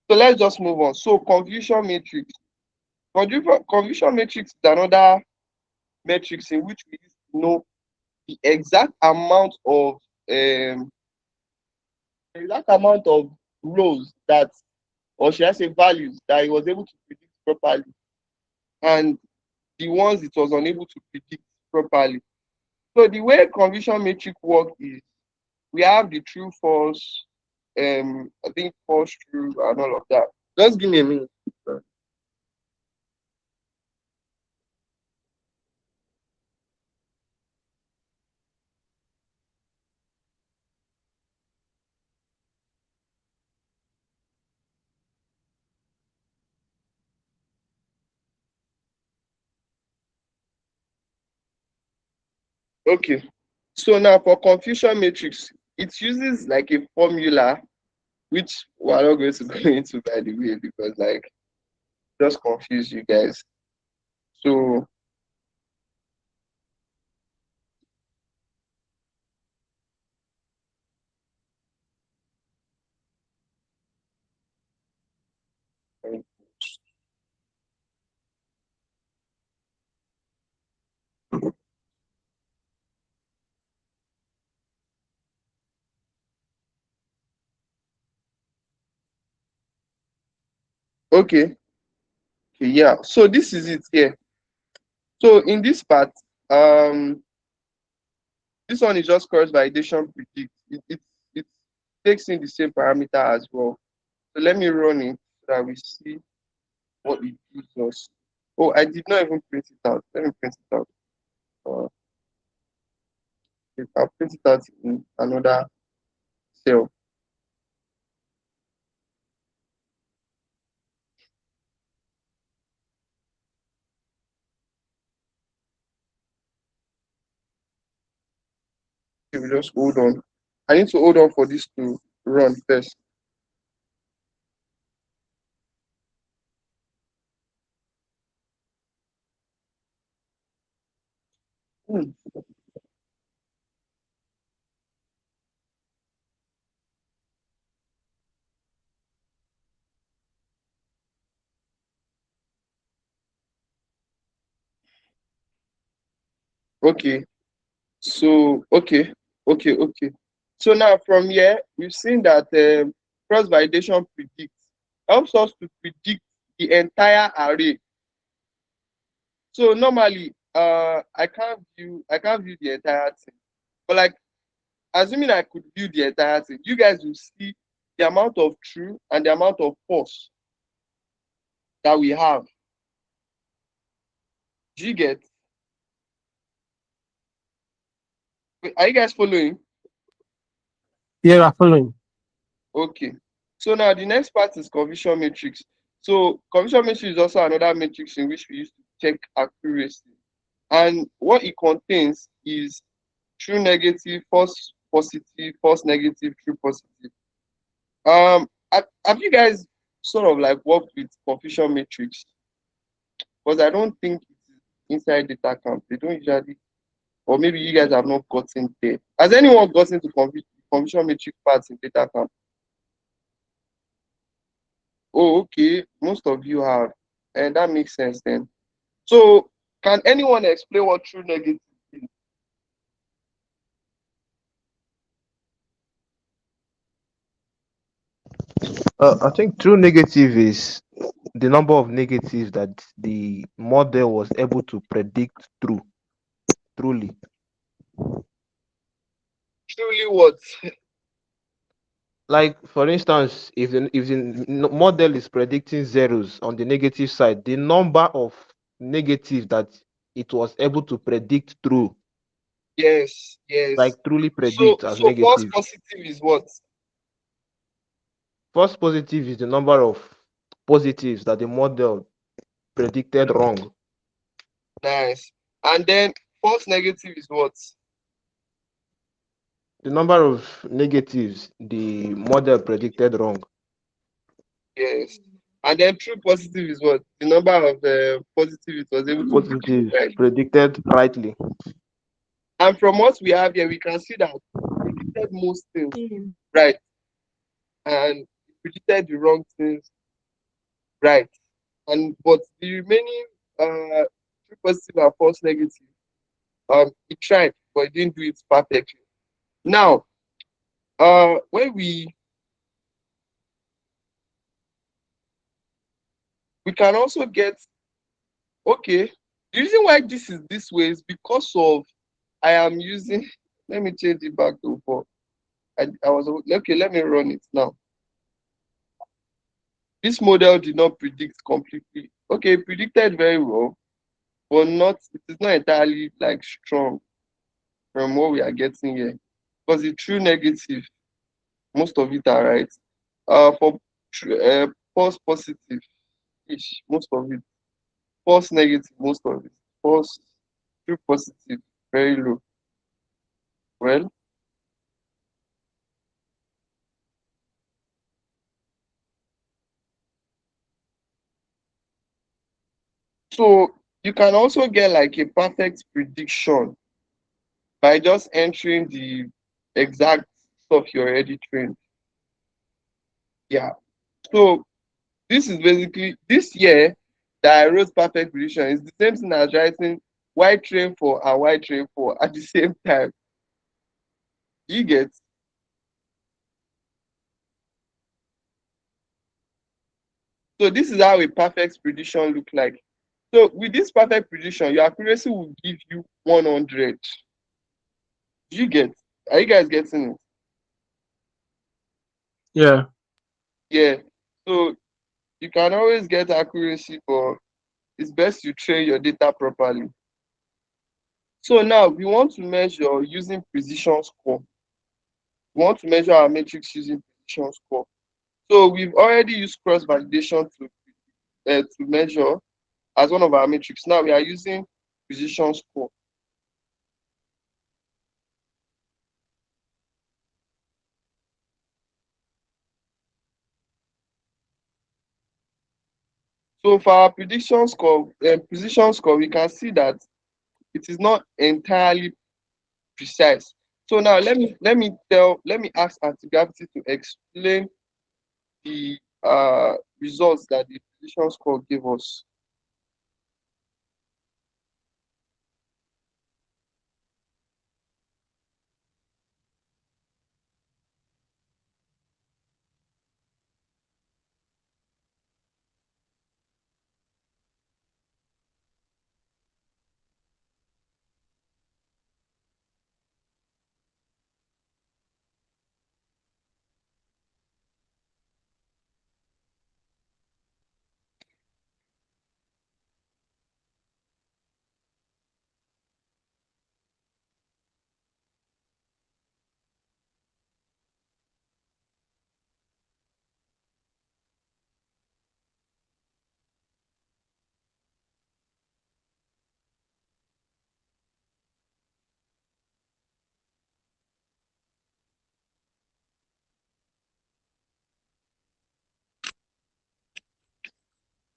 So let's just move on. So confusion matrix. Confusion matrix is another metrics in which we used to know the um exact amount of rows that, or should I say values that he was able to predict properly, and the ones it was unable to predict properly. So the way confusion matrix work is we have the true false, I think false true and all of that. Just give me a minute. Okay. So now for confusion matrix, it uses like a formula which we're not going to go into by the way because like just confuse you guys. So okay, yeah. So this is it here. So in this part, um, this one is just cross validation predict. It takes in the same parameter as well. So let me run it so that we see. what it gives us. Oh, I did not even print it out. Let me print it out. Uh, I'll print it out in another cell. You will just hold on. I need to hold on for this to run first. Hmm. Okay. So okay. So now from here, we've seen that cross validation predicts helps us to predict the entire array. So normally, I can't view the entire thing, but like assuming I could view the entire thing, you guys will see the amount of true and the amount of false that we have. Do you get? Are you guys following? Yeah, we're following. Okay. So now the next part is confusion matrix. So confusion matrix is also another matrix in which we use to check accuracy. And what it contains is true negative, false positive, false negative, true positive. Have you guys sort of like worked with confusion matrix? Because I don't think it is inside data camp. They don't usually, or maybe you guys have not gotten there. Has anyone gotten to confusion matrix parts in data camp? Oh, okay. Most of you have. And that makes sense then. So, can anyone explain what true negative is? I think true negative is the number of negatives that the model was able to predict truly. Truly what? Like for instance, if the model is predicting zeros on the negative side, the number of negatives that it was able to predict true, Yes, yes. like truly So, predict as so false negative. positive is what? False positive is the number of positives that the model predicted wrong. Nice. And then false negative is what? The number of negatives the model predicted wrong. Yes. And then true positive is what? The number of positive it was able to predict, Positives right? predicted rightly. And from what we have here, we can see that it predicted most things, right? And it predicted the wrong things, right? And but the remaining true positive and false negative, it tried, but it didn't do it perfectly. Now, when we can also get, okay, the reason why this is this way is because of I am using, let me change it back to 4. I was okay, let me run it now. This model did not predict completely. Okay, it predicted very well, but not it is not entirely like strong from what we are getting here. Because the true negative, most of it are right. For false positive ish, most of it. False negative, most of it. False true positive, very low. Well, so you can also get like a perfect prediction by just entering the exact stuff you already trained. Yeah. So this is basically this year that I wrote perfect prediction is the same thing as writing why train for and why train for at the same time. You get? So this is how a perfect prediction look like. So with this perfect prediction, your accuracy will give you 100. You get? Are you guys getting it? Yeah. Yeah. So You can always get accuracy, but it's best you train your data properly. So now we want to measure using precision score. We want to measure our matrix using precision score. So we've already used cross validation to measure as one of our metrics. Now we are using precision score. So for our precision score, we can see that it is not entirely precise. So now let me ask anti-gravity to explain the results that the precision score gave us.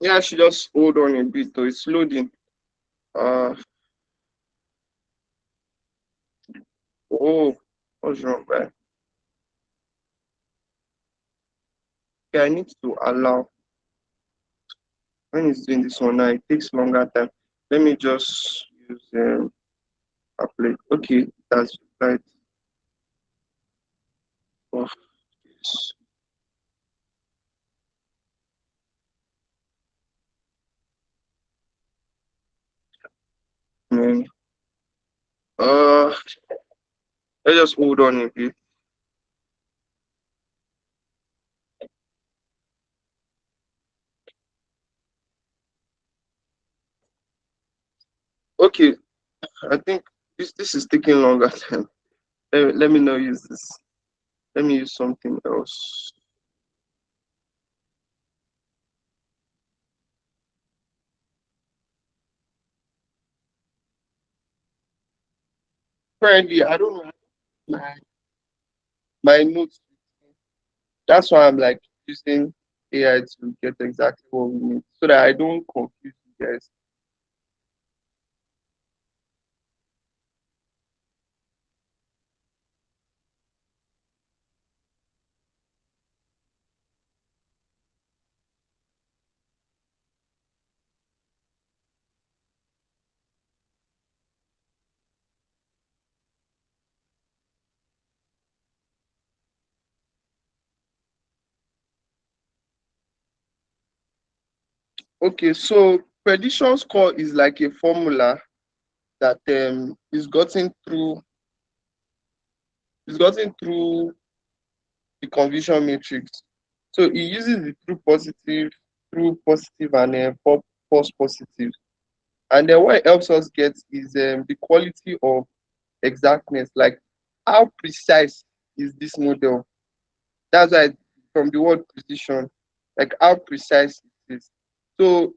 Yeah, she just hold on a bit, so it's loading. Uh oh, what's wrong, man? Okay, I need to allow when it's doing this one now, it takes longer time. Let me just use apply. Okay, that's right. Oh, yes. Man. Uh, let's just hold on a bit. Okay, I think this is taking longer time. Let me not use this. Let me use something else. Currently, I don't know my notes. That's why I'm like using AI to get exactly what we need so that I don't confuse you guys. Okay, so prediction score is like a formula that is gotten through the confusion matrix. So it uses the true positive, and false positive. And then what it helps us get is the quality of exactness, like how precise is this model. That's why from the word precision, like how precise it is. So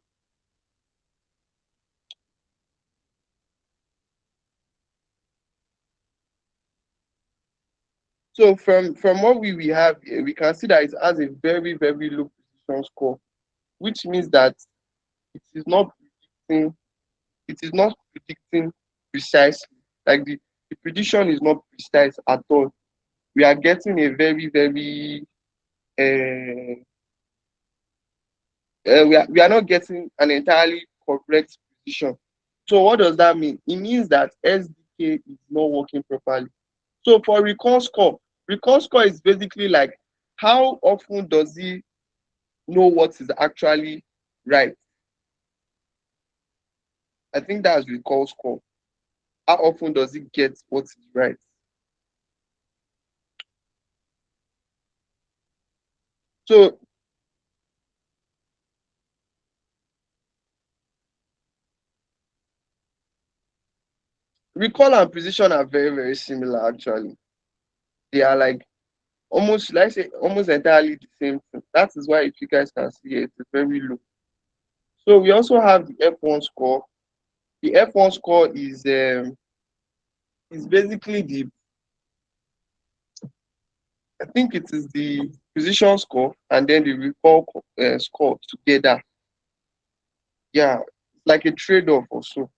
from what we have here, we can see that it has a very low precision score, which means that it is not predicting it is not predicting precisely. Like the prediction is not precise at all. We are getting a very uh, we are not getting an entirely correct precision. So what does that mean? It means that SDK is not working properly. So for recall score is basically like how often does he know what is actually right? I think that's recall score. How often does he get what is right? So recall and precision are very, very similar actually. They are like almost, like I say, almost entirely the same thing. That is why if you guys can see it, it's very low. So we also have the F1 score. The F1 score is basically the, I think it is the precision score and then the recall score together. Yeah, it's like a trade-off also.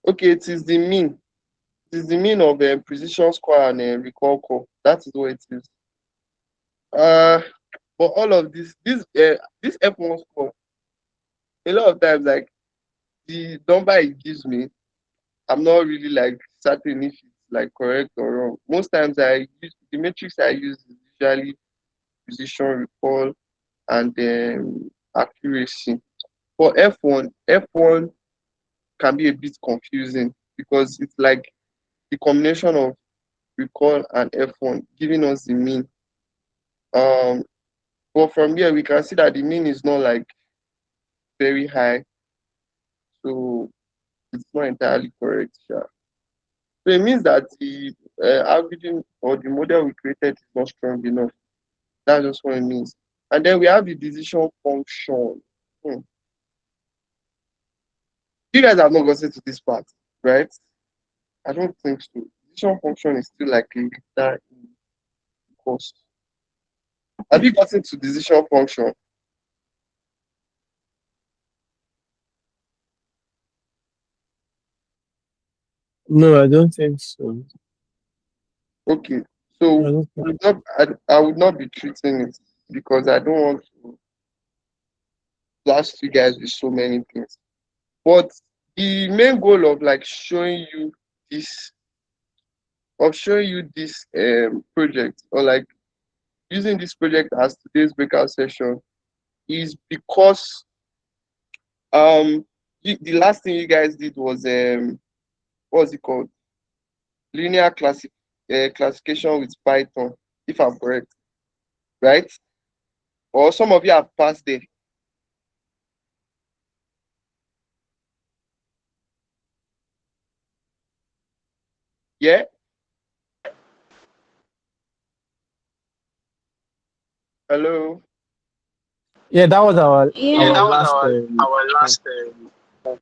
Okay, it is the mean. It is the mean of precision score and recall score. That is what it is. Uh, but all of this F1 score, a lot of times like the number it gives me, I'm not really like certain if it's like correct or wrong. Most times I use the matrix I use is usually precision, recall, and accuracy. For F1 can be a bit confusing because it's like the combination of recall and F1 giving us the mean. Um, but from here we can see that the mean is not like very high, so it's not entirely correct. Yeah. So it means that the algorithm or the model we created is not strong enough. That's just what it means. And then we have the decision function. Hmm. You guys have not gotten to this part, right? I don't think so. Decision function is still like a later in course. Have you gotten to decision function? No, I don't think so. Okay. I So don't think. I would not be treating it because I don't want to blast you guys with so many things. But the main goal of like this showing you this project or like using this project as today's breakout session is because the last thing you guys did was what's it called, linear classification with Python, if I'm correct, right? Or some of you have passed there. Yeah. Hello. Yeah, that was Yeah, our that was last our session. last.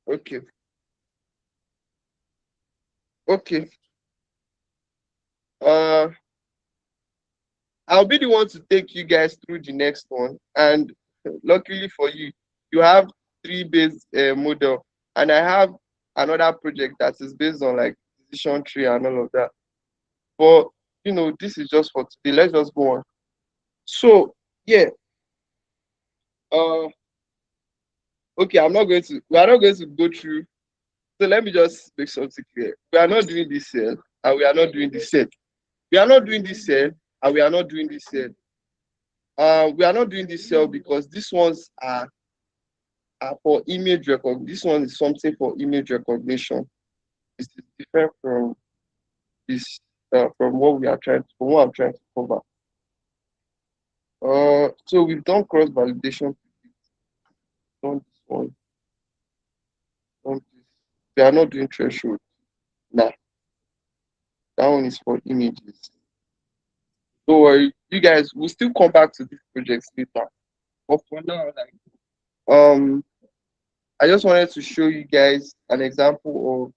Okay. Okay. Uh, I'll be the one to take you guys through the next one, and luckily for you, you have three base model, and I have another project that is based on like decision tree and all of that. But this is just for today. Let's just go on. So yeah, uh, okay, we are not going to go through. So let me just make something clear. We are not doing this cell, and we are not doing this cell. We are not doing this cell, and we are not doing this cell. We are not doing this cell because these ones are for image recognition. This one is something for image recognition. It's different from this, from what I'm trying to cover. So we've done cross validation, done this one, done this. We are not doing threshold. Nah, that one is for images. Don't worry, you guys. We'll still come back to these projects later. But for now, like, I just wanted to show you guys an example of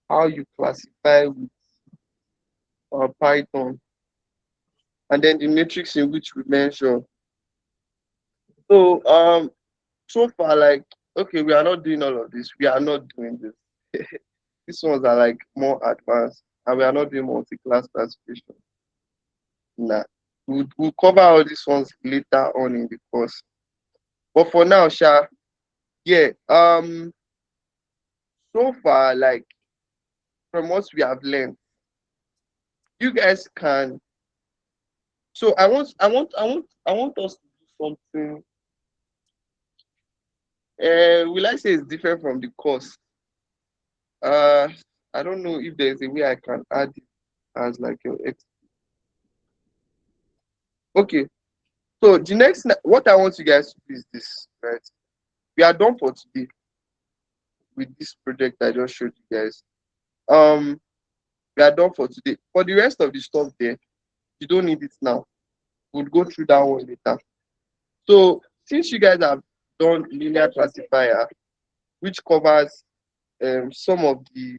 how you classify with Python, and then the matrix in which we measure. So so far, like, okay, we are not doing all of this. We are not doing this. These ones are like more advanced, and we are not doing multi-class classification. Nah, we'll cover all these ones later on in the course. But for now, Sha, yeah. So far, like from what we have learned, you guys can. So I want us to do something. Will I say it's different from the course? Uh, I don't know if there's a way I can add it as like your ex. Okay, so the next, what I want you guys to do is this, right? We are done for today with this project I just showed you guys. Um, we are done for today. For the rest of the stuff there, you don't need it now. We'll go through that one later. So since you guys have done linear classifier, which covers some of the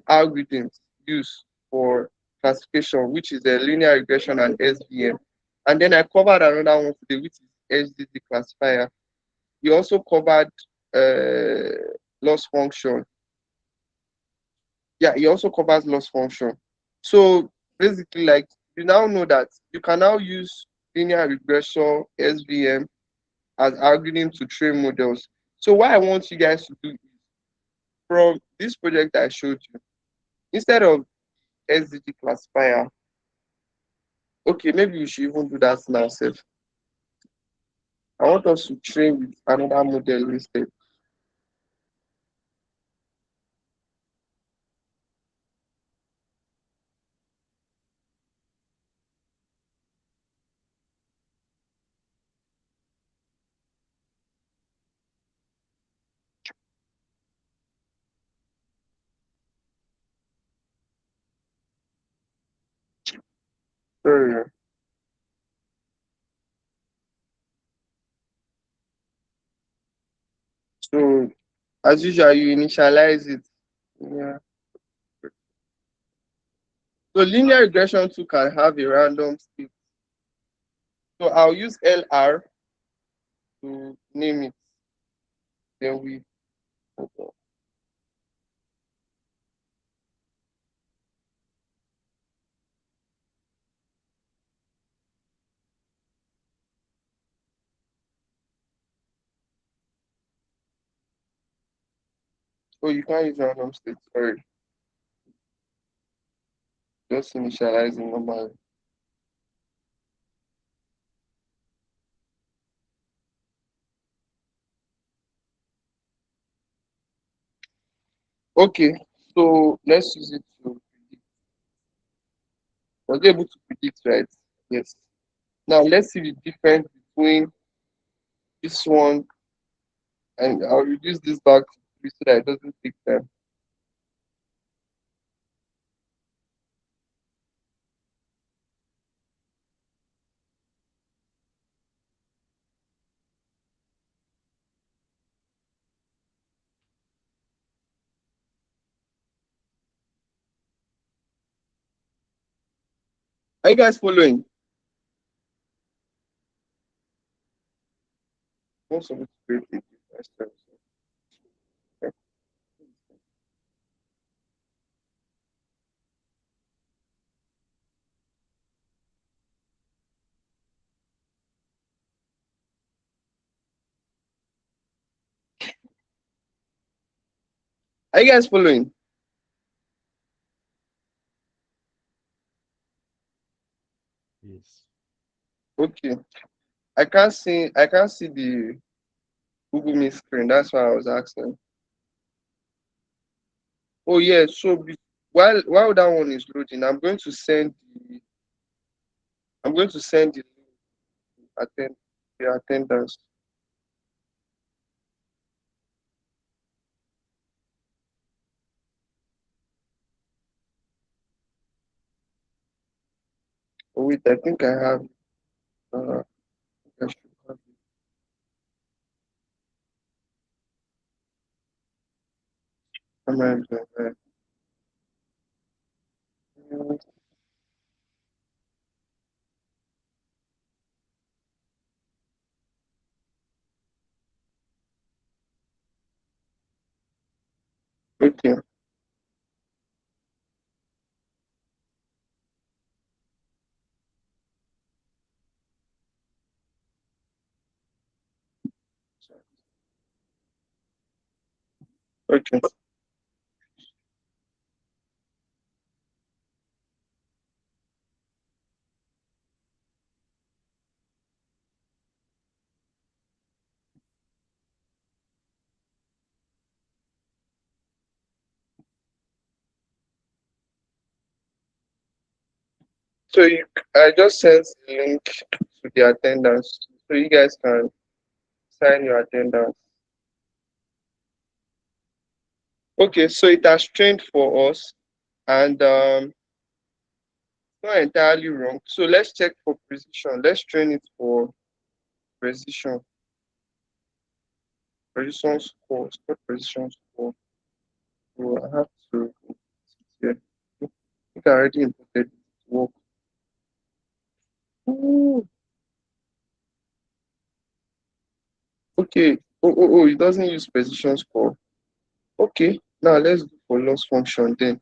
algorithms used for classification, which is a linear regression and SVM. And then I covered another one today, which is HDD classifier. We also covered loss function. Yeah, it also covers loss function. So basically, like you now know that you can now use linear regression, SVM as algorithm to train models. So what I want you guys to do is from this project I showed you, instead of SDG classifier, okay, maybe we should even do that now, Seth. I want us to train with another model instead. Sorry. So as usual, you initialize it. Yeah. So linear regression too can have a random state. So I'll use LR to name it. Then we oh, you can't use random state. Sorry, just initializing normal. Okay, so let's use it to predict. Was able to predict, right? Yes. Now let's see the difference between this one, and I'll reduce this back to 3 so that it doesn't take time. Are you guys following? Most of it's great. Are you guys following? Yes. Okay. I can't see the Google Meet screen. That's why I was asking. Oh yeah, so while that one is loading, I'm going to send the attend the attendance. Oh wait, I think I have I should have it. Okay. Okay. So I just sent the link to the attendance, so you guys can sign your attendance. Okay, so it has trained for us, and not entirely wrong. So let's check for precision. Let's train it for precision. Precision score. What precision score? So I have to here. I think I already imported it to work. Ooh, okay. Oh, it doesn't use precision score. Okay, now let's go for loss function then.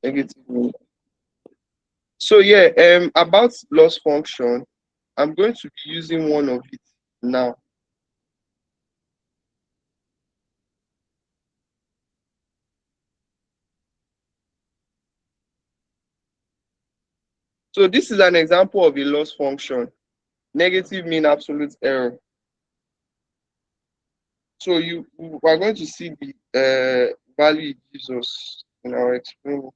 Negative mean. So yeah, about loss function, I'm going to be using one of it now. So this is an example of a loss function. Negative mean absolute error. So we are going to see the value it gives us in our experiment.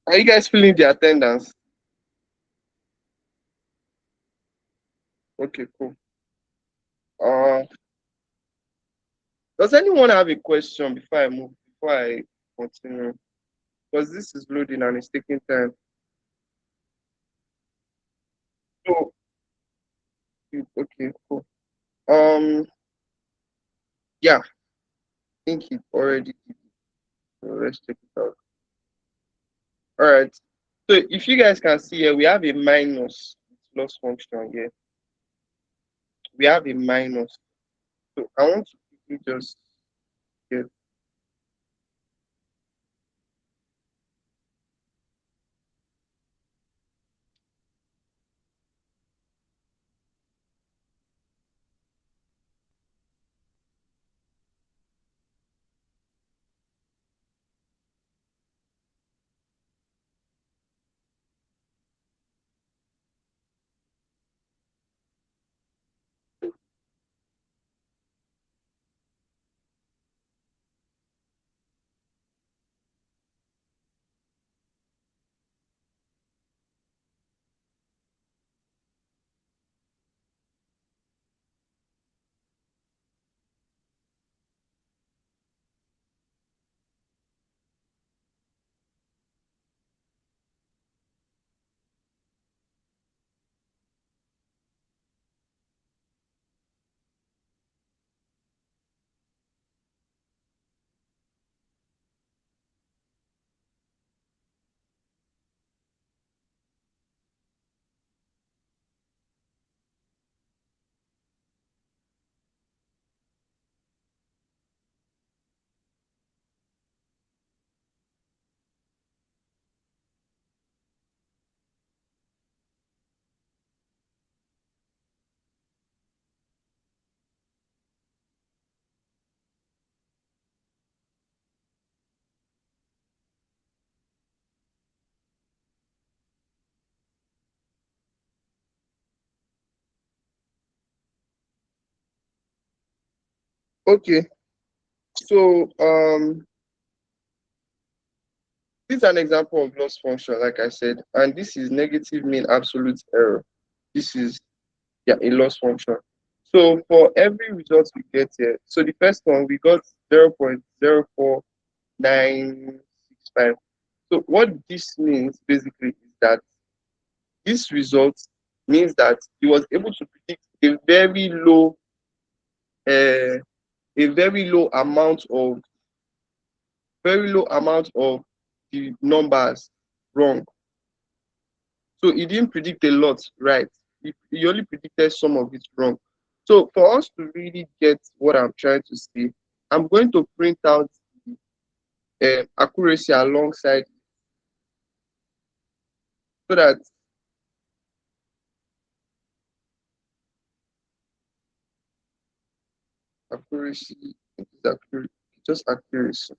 Are you guys feeling the attendance? Okay, cool. Uh, does anyone have a question before I continue? Because this is loading and it's taking time. So, okay, cool. Yeah, I think it already did it. So let's check it out. All right. So if you guys can see here, we have a minus loss function here. We have a minus. So I want to quickly just get. Okay. So this is an example of loss function, like I said, and this is negative mean absolute error. This is a loss function. So for every result we get here, so the first one we got 0.04965. So what this means basically is that this result means that he was able to predict uh, a very low amount of the numbers wrong. So he didn't predict a lot right. he only predicted some of it wrong. So for us to really get what I'm trying to say, I'm going to print out the accuracy alongside so that accuracy is accurate, just accuracy,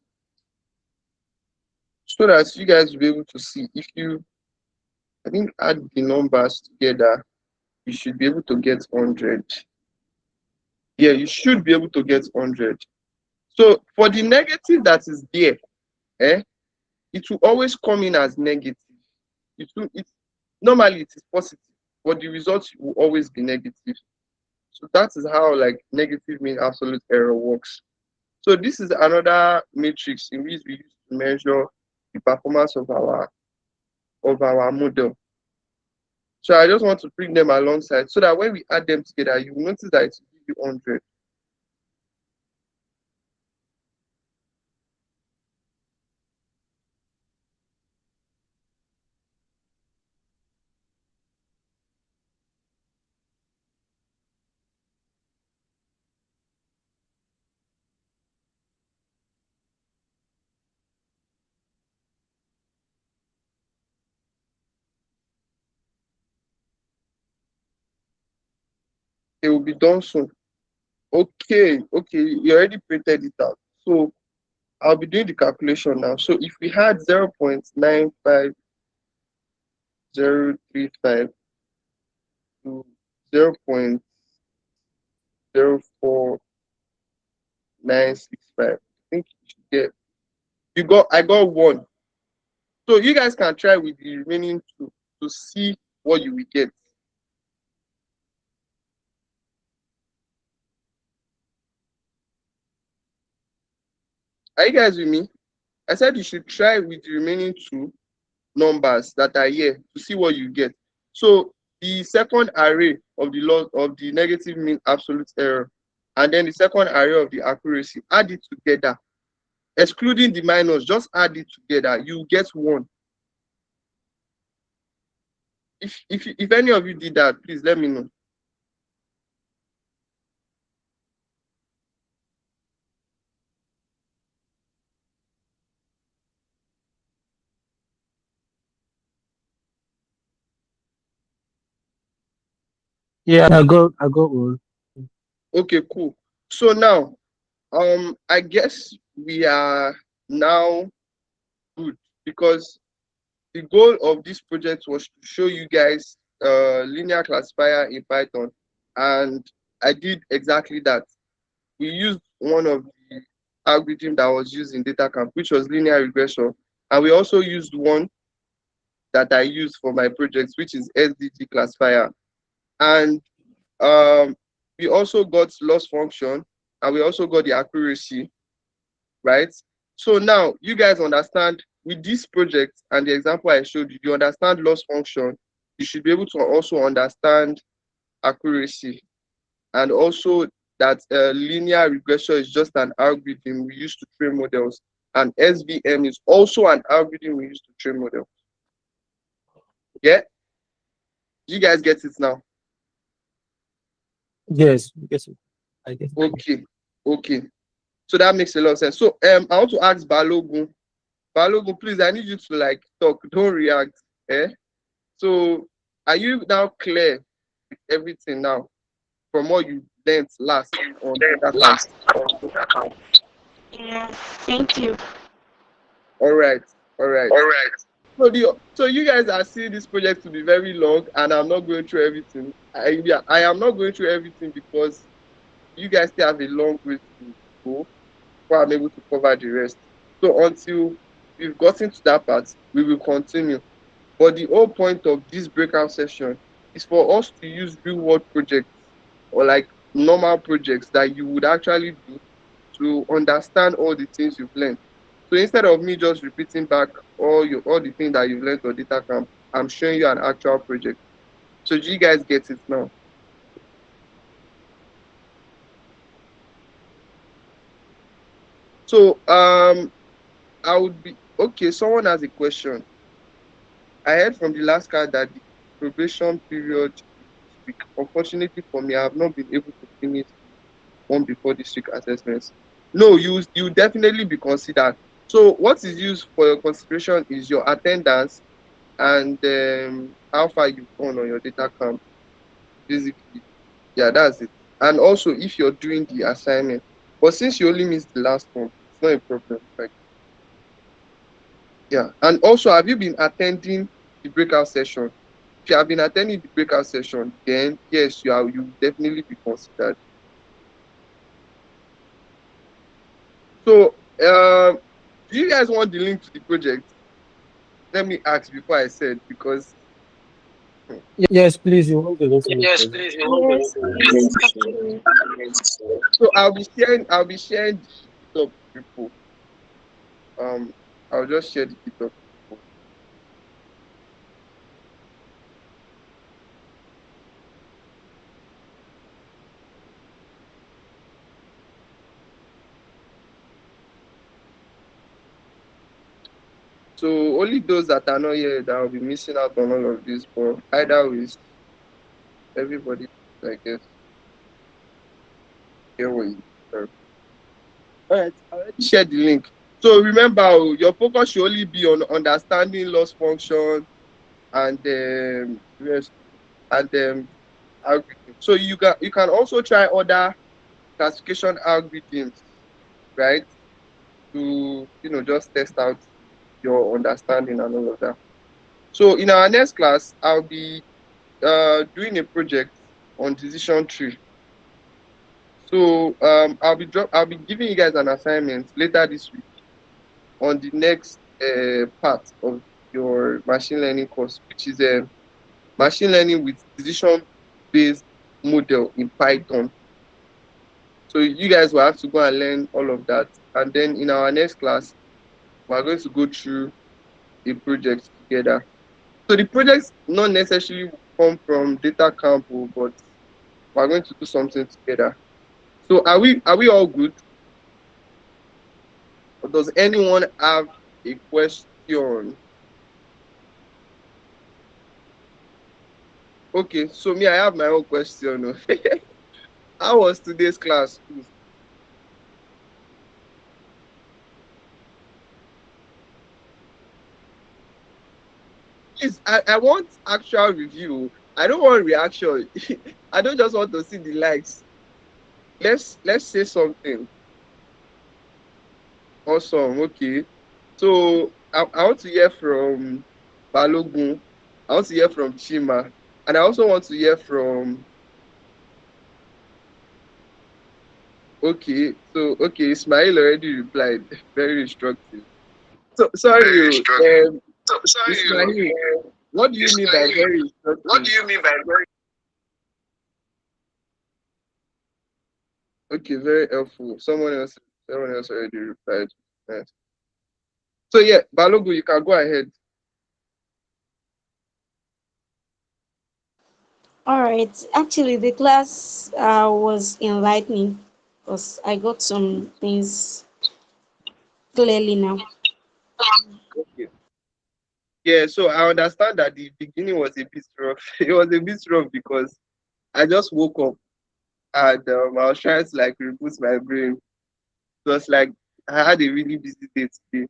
so that you guys will be able to see if you, I think, add the numbers together, you should be able to get 100. Yeah, you should be able to get 100. So for the negative that is there, eh, it will always come in as negative. It normally it is positive, but the result will always be negative. So that is how like negative mean absolute error works. So this is another matrix in which we use to measure the performance of our model. So I just want to bring them alongside so that when we add them together, you will notice that it will give you 100. It will be done soon. Okay, okay, you already printed it out. So I'll be doing the calculation now. So if we had 0.95035 to 0.04965, I think you should get, I got one. So you guys can try with the remaining two to see what you will get. Are you guys with me? I said you should try with the remaining two numbers that are here to see what you get. So the second array of the loss of the negative mean absolute error, and then the second array of the accuracy, add it together, excluding the minus, just add it together, you get one. If any of you did that, please let me know. Yeah, I go on. Okay, cool. So now, I guess we are now good because the goal of this project was to show you guys linear classifier in Python, and I did exactly that. We used one of the algorithm that was used in data camp, which was linear regression, and we also used one that I used for my projects, which is SDG classifier. And um, we also got loss function, and we also got the accuracy, right? So now you guys understand with this project and the example I showed you, you understand loss function, you should be able to also understand accuracy, and also that linear regression is just an algorithm we use to train models, and SVM is also an algorithm we use to train models. Yeah, you guys get it now? Yes, I guess. Okay, okay. So that makes a lot of sense. So I want to ask Balogun. Balogun, please, I need you to like talk, don't react. Eh? So are you now clear with everything now from what you learned last on data camp? Yeah, thank you. All right, all right. So you guys are seeing this project to be very long, and I'm not going through everything. Yeah, I am not going through everything because you guys still have a long way to go before I'm able to cover the rest. So until we've gotten to that part, we will continue. But the whole point of this breakout session is for us to use real world projects or like normal projects that you would actually do to understand all the things you've learned. So instead of me just repeating back all the things that you've learned on data camp, I'm showing you an actual project. So do you guys get it now? So I would be okay. Someone has a question. I heard from the last card that the probation period week. Unfortunately for me, I have not been able to finish the one before this week assessments. No, you definitely be considered. So what is used for your consideration is your attendance and how far you've gone on your data camp. Basically, yeah, that's it. And also if you're doing the assignment. But since you only missed the last one, it's not a problem. Like, yeah. And also, have you been attending the breakout session? If you have been attending the breakout session, then yes, you will definitely be considered. So, do you guys want the link to the project? Let me ask before I said because Yes, please, you want the link to the Yes, project. please, you want to Yes, please. know Actually. so I'll be sharing the GitHub repo. Um, I'll just share the GitHub repo. So only those that are not here that will be missing out on all of this. But either ways, everybody, I guess, get what you deserve. All right, I already shared the link. So remember, your focus should only be on understanding loss function and rest and algorithm. So you can also try other classification algorithms, right? To just test out your understanding and all of that. So in our next class, I'll be doing a project on decision tree. So I'll be giving you guys an assignment later this week on the next part of your machine learning course, which is machine learning with decision based model in Python. So you guys will have to go and learn all of that. And then in our next class, we're going to go through a project together. So the projects not necessarily come from data camp, but we're going to do something together. So are we all good? Or does anyone have a question? Okay, so me, I have my own question. How was today's class? Please, I want actual review. I don't want reaction. I don't just want to see the likes. Let's say something. Awesome. Okay. So I want to hear from Balogun. I want to hear from Chima. And I also want to hear from okay, Ismail already replied. Very instructive. So sorry, very you instructive. So, sorry, Ismail, what do you mean by Ismail, very what instructive? do you mean by very? Okay, very helpful. Someone else already replied. Nice. So yeah, Balogun, you can go ahead. All right. Actually, the class was enlightening because I got some things clearly now. Okay. Yeah, so I understand that the beginning was a bit rough. It was a bit rough because I just woke up and I was trying to like reboot my brain. It was like I had a really busy day today.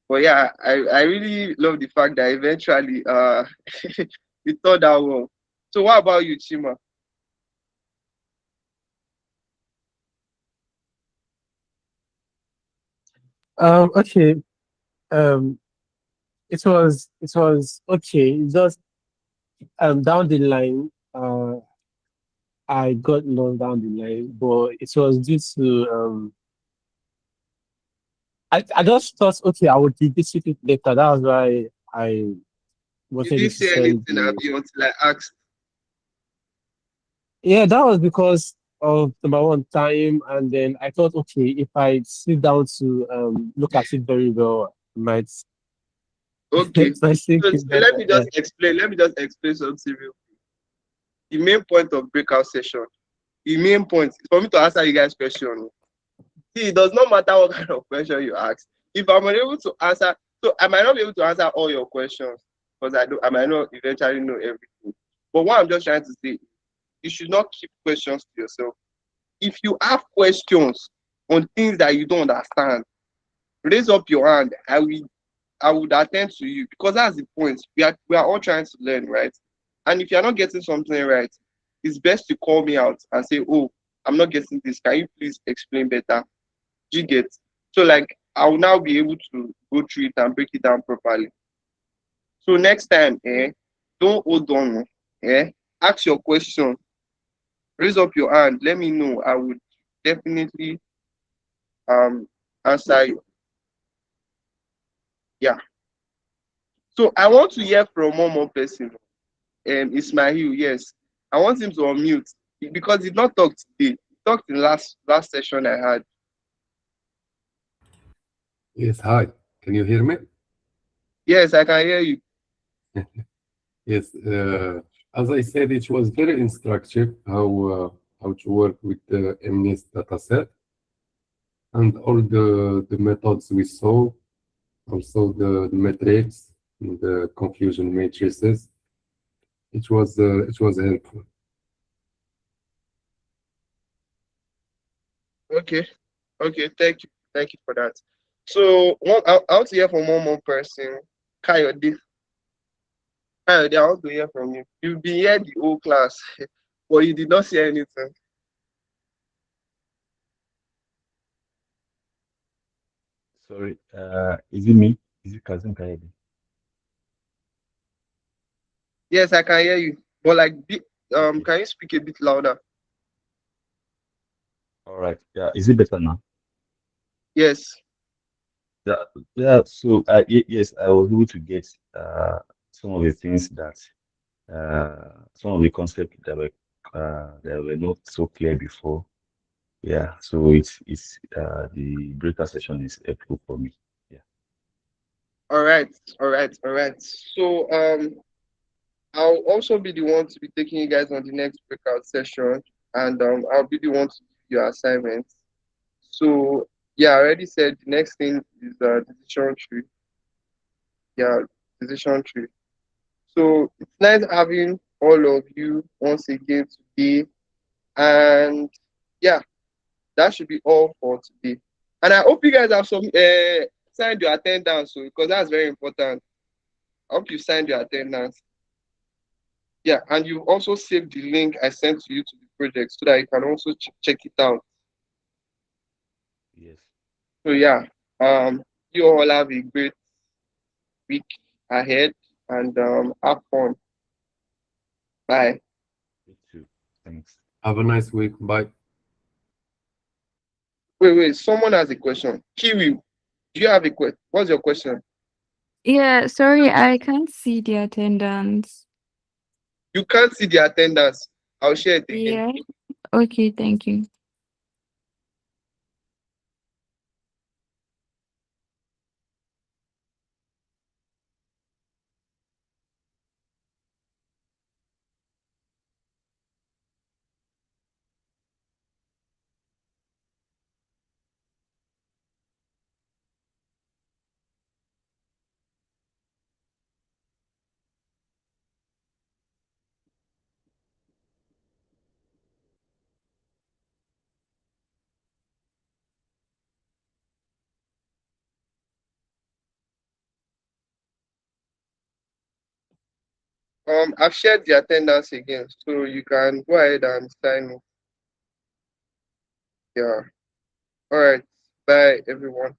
But yeah, I really love the fact that eventually we thought that well. So what about you, Chima? Okay. Um, it was okay. It's just down the line, I got lost down the line, but it was due to I just thought, okay, I would revisit it later. That was why I You wasn't able didn't to say send anything, the. Abby, until I asked. Yeah, that was because of number one time, and then I thought, okay, if I sit down to look at it very well, I might Okay. it might sink So in let better. me Yeah. just explain. Let me just explain something real. The main point of breakout session. The main point is for me to answer you guys' question. See, it does not matter what kind of question you ask. If I'm unable to answer, so I might not be able to answer all your questions because I might not eventually know everything. But what I'm just trying to say, you should not keep questions to yourself. If you have questions on things that you don't understand, raise up your hand. I would attend to you, because that's the point. We are all trying to learn, right? And if you're not getting something right, it's best to call me out and say, "Oh, I'm not getting this. Can you please explain better?" Do you get? So like I will now be able to go through it and break it down properly. So next time, don't hold on. Ask your question. Raise up your hand. Let me know. I would definitely answer you. Yeah. So I want to hear from one more person. Ismail, yes. I want him to unmute because he did not talk today. He talked in last session I had. Yes, hi. Can you hear me? Yes, I can hear you. Yes. As I said, it was very instructive how to work with the MNIST dataset and all the methods we saw, also the metrics, the confusion matrices. It was helpful. Okay. Okay. Thank you. Thank you for that. So I want to hear from one more person. Kayode. Kayode, I want to hear from you. You've been here the whole class, but you did not say anything. Sorry, is it me? Is it Kazim Kaede? Yes, I can hear you. But like, Okay, can you speak a bit louder? all right. Yeah, is it better now? Yes. Yeah, yeah. So, yes, I was able to get some of the things that some of the concepts that were not so clear before. Yeah, so it's the breakout session is helpful for me. Yeah. All right. All right. All right. So I'll also be the one to be taking you guys on the next breakout session, and I'll be the one to give you assignments. So yeah, I already said the next thing is decision tree. Yeah, decision tree. So it's nice having all of you once again today, and yeah, that should be all for today. And I hope you guys have some signed your attendance, so because that's very important. I hope you signed your attendance. Yeah, and you also saved the link I sent to you to the project so that you can also check it out. Yes. So yeah, you all have a great week ahead, and have fun. Bye. Me too. Thanks. Have a nice week. Bye. Wait, someone has a question. Kiwi, do you have a question? What's your question? Yeah, sorry, I can't see the attendance. You can't see the attendance. I'll share it again. Yeah. Okay, thank you. I've shared the attendance again, so you can go ahead and sign it. Yeah. All right. Bye, everyone.